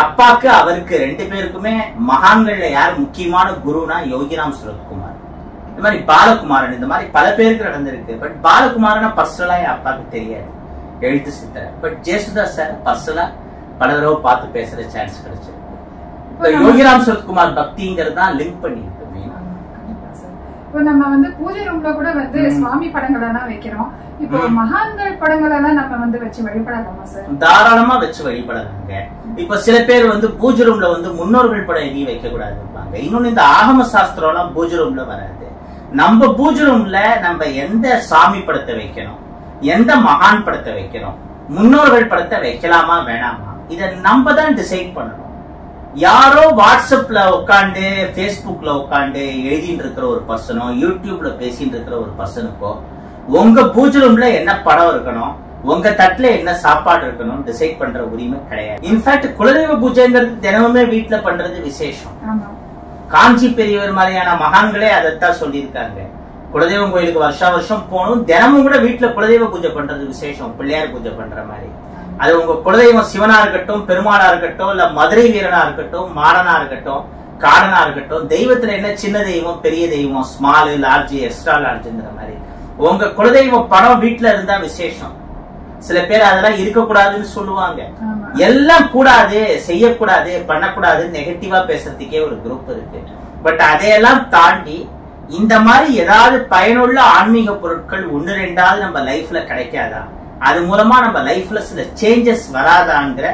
S1: அப்பாக்கு அவருக்கு 2 பேருக்குமே மகான்கள்ல யார் முக்கியமான குருனா யோகிராம் சரத்குமார், இந்த மாதிரி பாலகுமாரன், இந்த மாதிரி பல பேருக்கு நடந்திருக்கு. பட் பாலகுமாரனா பர்சனலா என் அப்பாக்கு தெரியாது, எழுத்து சித்தர். பட் ஜேசுதாஸ் சார் பர்சனலா பல தடவை பார்த்து பேசுற சான்ஸ் கிடைச்சிருக்கு. யோகிராம் சரத்குமார் பக்திங்கிறது தான் லிங்க் பண்ணிருக்கு.
S2: இப்போ நம்ம வந்து பூஜை ரூம்ல கூட வந்து சுவாமி படங்கள் எல்லாம் வைக்கிறோம். இப்போ மகான்கள் படங்கள் எல்லாம் நம்ம வந்து வச்சு வழிபடலாமா சார்? தாராளமா
S1: வச்சு வழிபடலாங்க. இப்ப சில பேர் வந்து பூஜை ரூம்ல வந்து முன்னோர்கள் படம் எதையும் வைக்க கூடாதுப்பாங்க. இன்னொன்னு இந்த ஆகம சாஸ்திரம் எல்லாம் பூஜை ரூம்ல வராது. நம்ம பூஜை ரூம்ல நம்ம எந்த சாமி படத்தை வைக்கணும், எந்த மகான் படத்தை வைக்கணும், முன்னோர்கள் படத்தை வைக்கலாமா வேணாமா, இதை நம்ம தான் டிசைட் பண்ணணும். யாரோ வாட்ஸ்அப்ல உட்காந்து பேஸ்புக்ல உட்காந்து எழுதிட்டு இருக்கிற ஒரு பர்சனோ, யூடியூப்ல பேசிட்டு இருக்கிற ஒரு பர்சனுக்கோ உங்க பூஜை ரூம்ல என்ன படம் இருக்கணும், உங்க தட்டுல என்ன சாப்பாடு இருக்கணும் டிசைட் பண்ற உரிமை கிடையாது. இன்ஃபேக்ட் குலதெய்வ பூஜைங்கிறது தினமுமே வீட்டுல பண்றது விசேஷம். காஞ்சி பெரியவர் மாதிரியான மகான்களே அதைத்தான் சொல்லியிருக்காங்க. குலதெய்வம் கோயிலுக்கு வருஷம் போகணும், தினமும் கூட வீட்டுல குலதெய்வ பூஜை பண்றது விசேஷம், பிள்ளையார் பூஜை பண்ற மாதிரி. அது உங்க குலதெய்வம் சிவனா இருக்கட்டும், பெருமாளா இருக்கட்டும், இல்ல மதுரை வீரனா இருக்கட்டும், மாடனா இருக்கட்டும், காடனா இருக்கட்டும், தெய்வத்துல என்ன சின்ன தெய்வம் பெரிய தெய்வம், ஸ்மால் லார்ஜ் எக்ஸ்ட்ரா லார்ஜ்ங்கிற மாதிரி உங்க குலதெய்வ படம் வீட்டுல இருந்தா விசேஷம். சில பேர் அதெல்லாம் இருக்கக்கூடாதுன்னு சொல்லுவாங்க. எல்லாம் கூடாது, செய்யக்கூடாது, பண்ணக்கூடாது நெகட்டிவா பேசுறதுக்கே ஒரு குரூப் இருக்கு. பட் அதையெல்லாம் தாண்டி இந்த மாதிரி ஏதாவது பயனுள்ள ஆன்மீக பொருட்கள் 1-2 நம்ம லைஃப்ல கிடைக்காதா, அது மூலமா நம்ம லைஃப்ல சில சேஞ்சஸ் வராதாங்கிற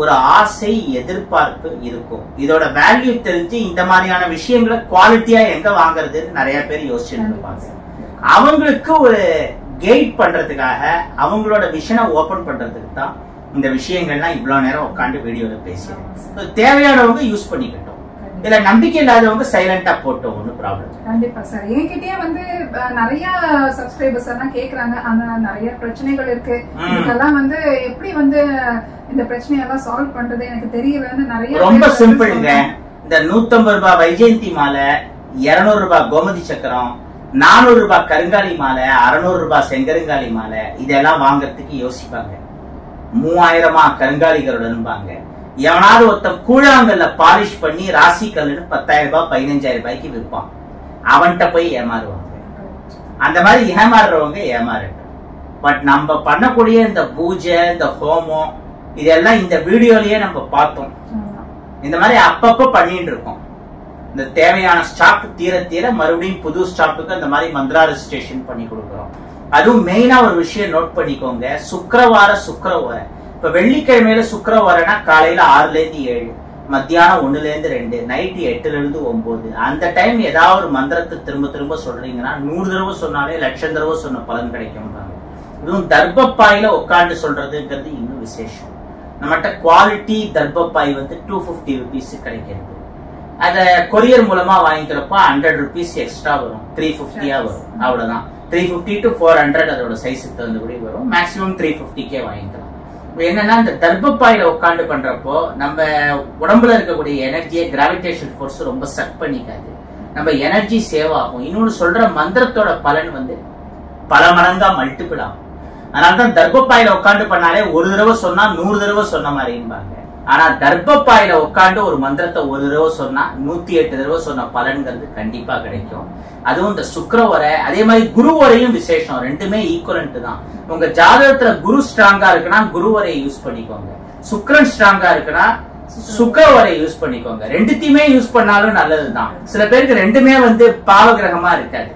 S1: ஒரு ஆசை எதிர்பார்ப்பு இருக்கும். இதோட வேல்யூ தெரிஞ்சு இந்த மாதிரியான விஷயங்களை குவாலிட்டியா எங்க வாங்குறதுன்னு நிறைய பேர் யோசிச்சுட்டு இருப்பாங்க. அவங்களுக்கு ஒரு கைட் பண்றதுக்காக, அவங்களோட விஷனை ஓபன் பண்றதுக்கு தான் இந்த விஷயங்கள்லாம் இவ்வளவு நேரம் உட்காந்து வீடியோல பேசுறேன். தேவையானவங்க யூஸ் பண்ணிக்கட்டும், இதுல நம்பிக்கை இல்லாதவங்க சைலண்டா போட்டோம், ஒன்னும் ப்ராப்ளம்.
S2: கண்டிப்பா சார். என்கிட்டயே வந்து நிறைய சப்ஸ்கிரைபர்ஸ் எல்லாம் கேக்குறாங்க, ஆனா நிறைய பிரச்சனைகள் இருக்கு, இதெல்லாம் வந்து எப்படி வந்து இந்த பிரச்சனையெல்லாம் சால்வ் பண்றது எனக்கு தெரியலன்னு நிறைய.
S1: ரொம்ப சிம்பிள்ங்க. இந்த 150 ரூபாய் வைஜெயந்தி மாலை, 200 ரூபாய் கோமதி சக்கரம், 400 ரூபாய் கருங்காலி மாலை, 600 ரூபாய் செங்கருங்காலி மாலை, இதெல்லாம் வாங்கறதுக்கு யோசிப்பாங்க. 3000 கருங்காலிகளுடன் எவனாவது ஒருத்தன் கூழாங்கல்ல பாலிஷ் பண்ணி ராசி கல்லுன்னு 10,000 ரூபாய் 15,000 ரூபாய்க்கு விற்பான். அவன்கிட்ட போய் ஏமாறுவாங்க. அந்த மாதிரி ஏமாறுறவங்க ஏமாறட்டும். பட் நம்ம பண்ணக்கூடிய இந்த பூஜை, இந்த ஹோமம், இதெல்லாம் இந்த வீடியோலயே நம்ம பார்த்தோம். இந்த மாதிரி அப்பப்ப பண்ணிட்டு இருக்கோம். இந்த தேவையான ஸ்டாக் தீர தீர மறுபடியும் புது ஸ்டாக்குக்கு அந்த மாதிரி மந்த்ரா ரெஜிஸ்ட்ரேஷன் பண்ணி கொடுக்குறோம். அதுவும் மெயினா ஒரு விஷயம் நோட் பண்ணிக்கோங்க, சுக்கிரவார இப்ப வெள்ளிக்கிழமையில சுக்கிரவாரம்னா காலையில 6ல இருந்து 7, மத்தியானம் 1ல இருந்து 2, நைட்டு 8ல இருந்து 9. அந்த டைம் ஏதாவது ஒரு மந்திரத்தை திரும்ப திரும்ப சொல்றீங்கன்னா 100 தடவை சொன்னாலே 1,00,000 தடவை சொன்ன பலன் கிடைக்கும். இதுவும் தர்ப்பப்பாயில உட்காந்து சொல்றதுங்கிறது இன்னும் விசேஷம். நம்மகிட்ட குவாலிட்டி தர்பப்பாய் வந்து 250 rupees கிடைக்கிறது. அதை கொரியர் மூலமா வாங்கிக்கிறப்போ 100 rupees எக்ஸ்ட்ரா வரும், 350 வரும், அவ்வளவுதான். 350 to 400 அதோட சைஸுக்கு தகுந்தபடி வரும். மேக்ஸிமம் 350 வாங்கிக்கலாம். என்னன்னா இந்த தர்பப்பாயில உட்காந்து பண்றப்போ நம்ம உடம்புல இருக்கக்கூடிய எனர்ஜியை கிராவிடேஷன் ஃபோர்ஸ் ரொம்ப சக் பண்ணிக்காது, நம்ம எனர்ஜி சேவ் ஆகும். இன்னொன்னு சொல்ற மந்திரத்தோட பலன் வந்து பல மடங்கா மல்டிபிள் ஆகும். அதனாலதான் தர்பப்பாயில உட்காந்து பண்ணாலே ஒரு தடவை சொன்னா 100 தடவை சொன்ன மாதிரிம்பாங்க. ஆனா தர்பப்பாயில உட்காந்து ஒரு மந்திரத்தை ஒரு தடவை சொன்னா 108 தடவை சொன்ன பலன்கிறது கண்டிப்பா கிடைக்கும். அதுவும் இந்த சுக்கிர உரை, அதே மாதிரி குரு உரையும் விசேஷம், ரெண்டுமே ஈக்குவலன்ட் தான். உங்க ஜாதகத்துல குரு ஸ்ட்ராங்கா இருக்குன்னா குரு உரையை யூஸ் பண்ணிக்கோங்க, சுக்கிரன் ஸ்ட்ராங்கா இருக்குன்னா சுக்கிர உரையை யூஸ் பண்ணிக்கோங்க. ரெண்டுத்தையுமே யூஸ் பண்ணாலும் நல்லதுதான். சில பேருக்கு ரெண்டுமே வந்து பாவ கிரகமா இருக்காது.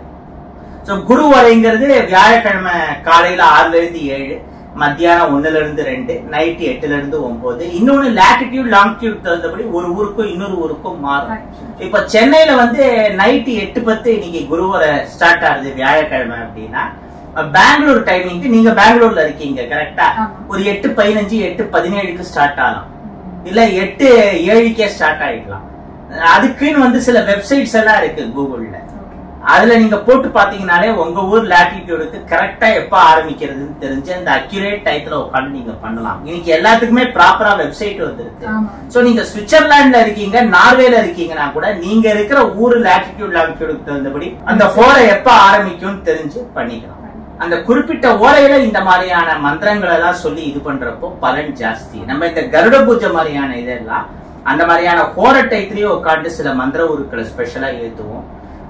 S1: குரு உரைங்கிறது வியாழக்கிழமை காலையில 6ல இருந்து 7, மத்தியானம் 1ல இருந்து 2, நைட் 8ல இருந்து 9. இன்னொன்னு லாட்டிடியூட் லாங்கிடியூட் தகுந்தபடி ஒரு ஊருக்கும் இன்னொரு ஊருக்கும் மாறும். இப்ப சென்னையில வந்து நைட் 8:10 இன்னைக்கு குருவரை ஸ்டார்ட் ஆகுது வியாழக்கிழமை அப்படின்னா, பெங்களூர் டைமிங்க்கு நீங்க பெங்களூர்ல இருக்கீங்க கரெக்டா, ஒரு 8:15 8:17 ஸ்டார்ட் ஆகலாம், இல்ல 8:07 ஸ்டார்ட் ஆயிடலாம். அதுக்குன்னு வந்து சில வெப்சைட்ஸ் எல்லாம் இருக்கு கூகுள்ல, அதுல நீங்க போட்டு பாத்தீங்கன்னாலே உங்க ஊர் லாட்டிடியூடுக்கு கரெக்டா எப்ப ஆரம்பிக்கிறதுன்னு தெரிஞ்சு அந்த அக்யூரேட் டயத்துல உட்காந்து நீங்க பண்ணலாம். இன்னைக்கு எல்லாத்துக்குமே ப்ராப்பரா வெப்சைட் வந்துருக்கு. சோ நீங்க சுவிட்சர்லாந்துல இருக்கீங்க, நார்வேல இருக்கீங்கன்னா கூட நீங்க இருக்கிற ஊரு லாட்டிடியூட் லாங்கிடியூடுக்கு தகுந்தபடி அந்த ஓரை எப்ப ஆரம்பிக்கும் தெரிஞ்சு பண்ணிக்கலாம். அந்த குறிப்பிட்ட ஓரையில இந்த மாதிரியான மந்திரங்களை எல்லாம் சொல்லி இது பண்றப்போ பலன் ஜாஸ்தி. நம்ம இந்த கருட பூஜை மாதிரியான இதெல்லாம் அந்த மாதிரியான ஓர டயத்திலேயே உட்காந்து சில மந்திர உருக்களை ஸ்பெஷலா ஏத்துவோம்.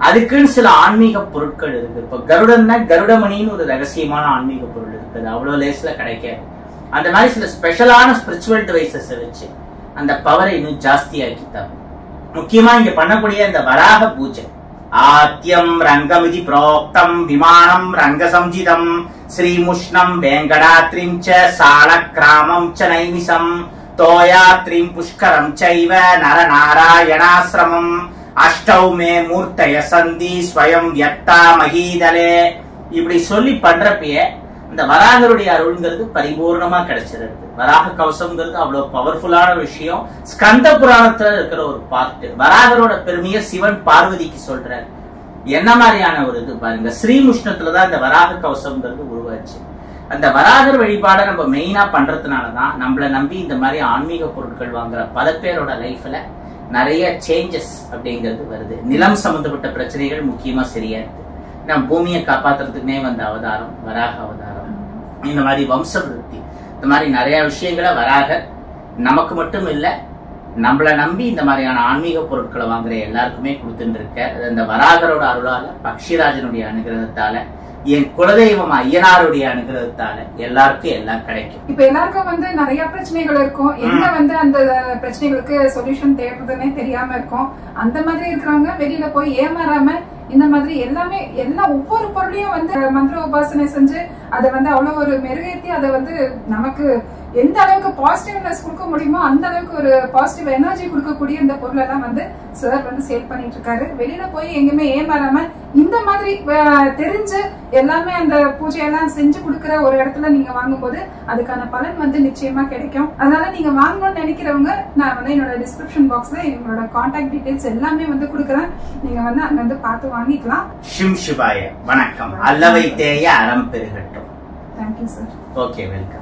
S1: அதுக்குன்னு சில ஆன்மீக பொருட்கள் இருக்கு. இப்ப கருடன்னா கருடமணின்னு ஒரு ரகசியமான ஆன்மீக பொருள் இருக்குது, அவ்வளவு லேஸ்ல கிடைக்காது. அந்த மாதிரி சில ஸ்பெஷலான ஸ்பிரிச்சுவல் டிவைசஸ் வச்சு அந்த பவரை இன்னும் ஜாஸ்தியாக்கி தரும். முக்கியமா இங்க பண்ணக்கூடிய இந்த வராக பூஜை, ஆத்யம் ரங்கமிதி புரோக்தம் விமானம் ரங்கசம்ஜிதம் ஸ்ரீமுஷ்ணம் வேங்கடாத்ரிம் ச சாலக்கிராமம் ச நைமிசம் தோயாத்ரிம் புஷ்கரம் சைவ நரநாராயணாசிரமம் அஷ்டௌமே மூர்த்தய சந்தி ஸ்வயம் யத்தா மகீதலே. இப்படி சொல்லி பண்றப்பயே இந்த வராகருடைய அருள்ங்கிறது பரிபூர்ணமா கிடைச்சிருக்கு. வராக கவசம்ங்கிறது அவ்வளவு பவர்ஃபுல்லான விஷயம். ஸ்கந்த புராணத்துல இருக்கிற ஒரு பார்ட். வராகரோட பெருமையை சிவன் பார்வதிக்கு சொல்றாரு. என்ன மாதிரியான ஒரு இது பாருங்க, ஸ்ரீமுஷ்ணத்துலதான் இந்த வராக கவசம்ங்கிறது உருவாச்சு. அந்த வராகர் வழிபாடை நம்ம மெயினா பண்றதுனாலதான் நம்மள நம்பி இந்த மாதிரி ஆன்மீக பொருட்கள் வாங்குற பல பேரோட லைஃப்ல நிறைய சேஞ்சஸ் அப்படிங்கிறது வருது. நிலம் சம்பந்தப்பட்ட பிரச்சனைகள் முக்கியமா சரியா இருக்கு. நம்ம பூமியை காப்பாத்துறதுக்குனே வந்த அவதாரம் வராக அவதாரம். இந்த மாதிரி வம்ச விருத்தி, இந்த மாதிரி நிறைய விஷயங்களை வராக நமக்கு மட்டும் இல்ல, நம்மளை நம்பி இந்த மாதிரியான ஆன்மீக பொருட்களை வாங்குற எல்லாருக்குமே கொடுத்துட்டு இருக்க. அந்த வராகரோட அருளால, பக்ஷிராஜனுடைய அனுகிரகத்தால, என் குலதெய்வம் ஐயனாருடைய அனுகிரகத்தால எல்லாருக்கும் எல்லாம் கிடைக்கும்.
S2: இப்ப எல்லாருக்கும் வந்து நிறைய பிரச்சனைகள் இருக்கும். எங்க வந்து அந்த பிரச்சனைகளுக்கு சொல்யூஷன் தேடுறதுன்னே தெரியாம இருக்கும். அந்த மாதிரி இருக்கிறவங்க வெளியில போய் ஏமாறாம இந்த மாதிரி எல்லாமே ஒவ்வொரு பொருளையும் வந்து மந்திர உபாசனை செஞ்சு அதை வந்து அவ்வளவு ஒரு மெருகேற்றி அதை வந்து நமக்கு எந்த அளவுக்கு பாசிட்டிவ்னஸ் கொடுக்க முடியுமோ அந்த அளவுக்கு ஒரு பாசிட்டிவ் எனர்ஜி கொடுக்கக்கூடிய இந்த பொருள் எல்லாம் வந்து சார் வந்து சேல் பண்ணிட்டு இருக்காரு. வெளியில போய் எங்கேயுமே ஏமாறாம இந்த மாதிரி தெரிஞ்சு எல்லாமே அந்த பூஜையெல்லாம் செஞ்சு கொடுக்குற ஒரு இடத்துல நீங்க வாங்கும்போது அதுக்கான பலன் வந்து நிச்சயமா கிடைக்கும். அதனால நீங்க வாங்கணும்னு நினைக்கிறவங்க நான் வந்து என்னோட டிஸ்கிரிப்ஷன் பாக்ஸ்ல எங்களோட கான்டாக்ட் டீடைல்ஸ் எல்லாமே வந்து கொடுக்குறேன். நீங்க வந்து அங்க வந்து பார்த்து வாங்கிக்கலாம்.
S1: சிம் சிவாய வணக்கம். அல்லவை தேய அறம் பெருகட்டும்.
S2: Thank you sir.
S1: Okay, welcome.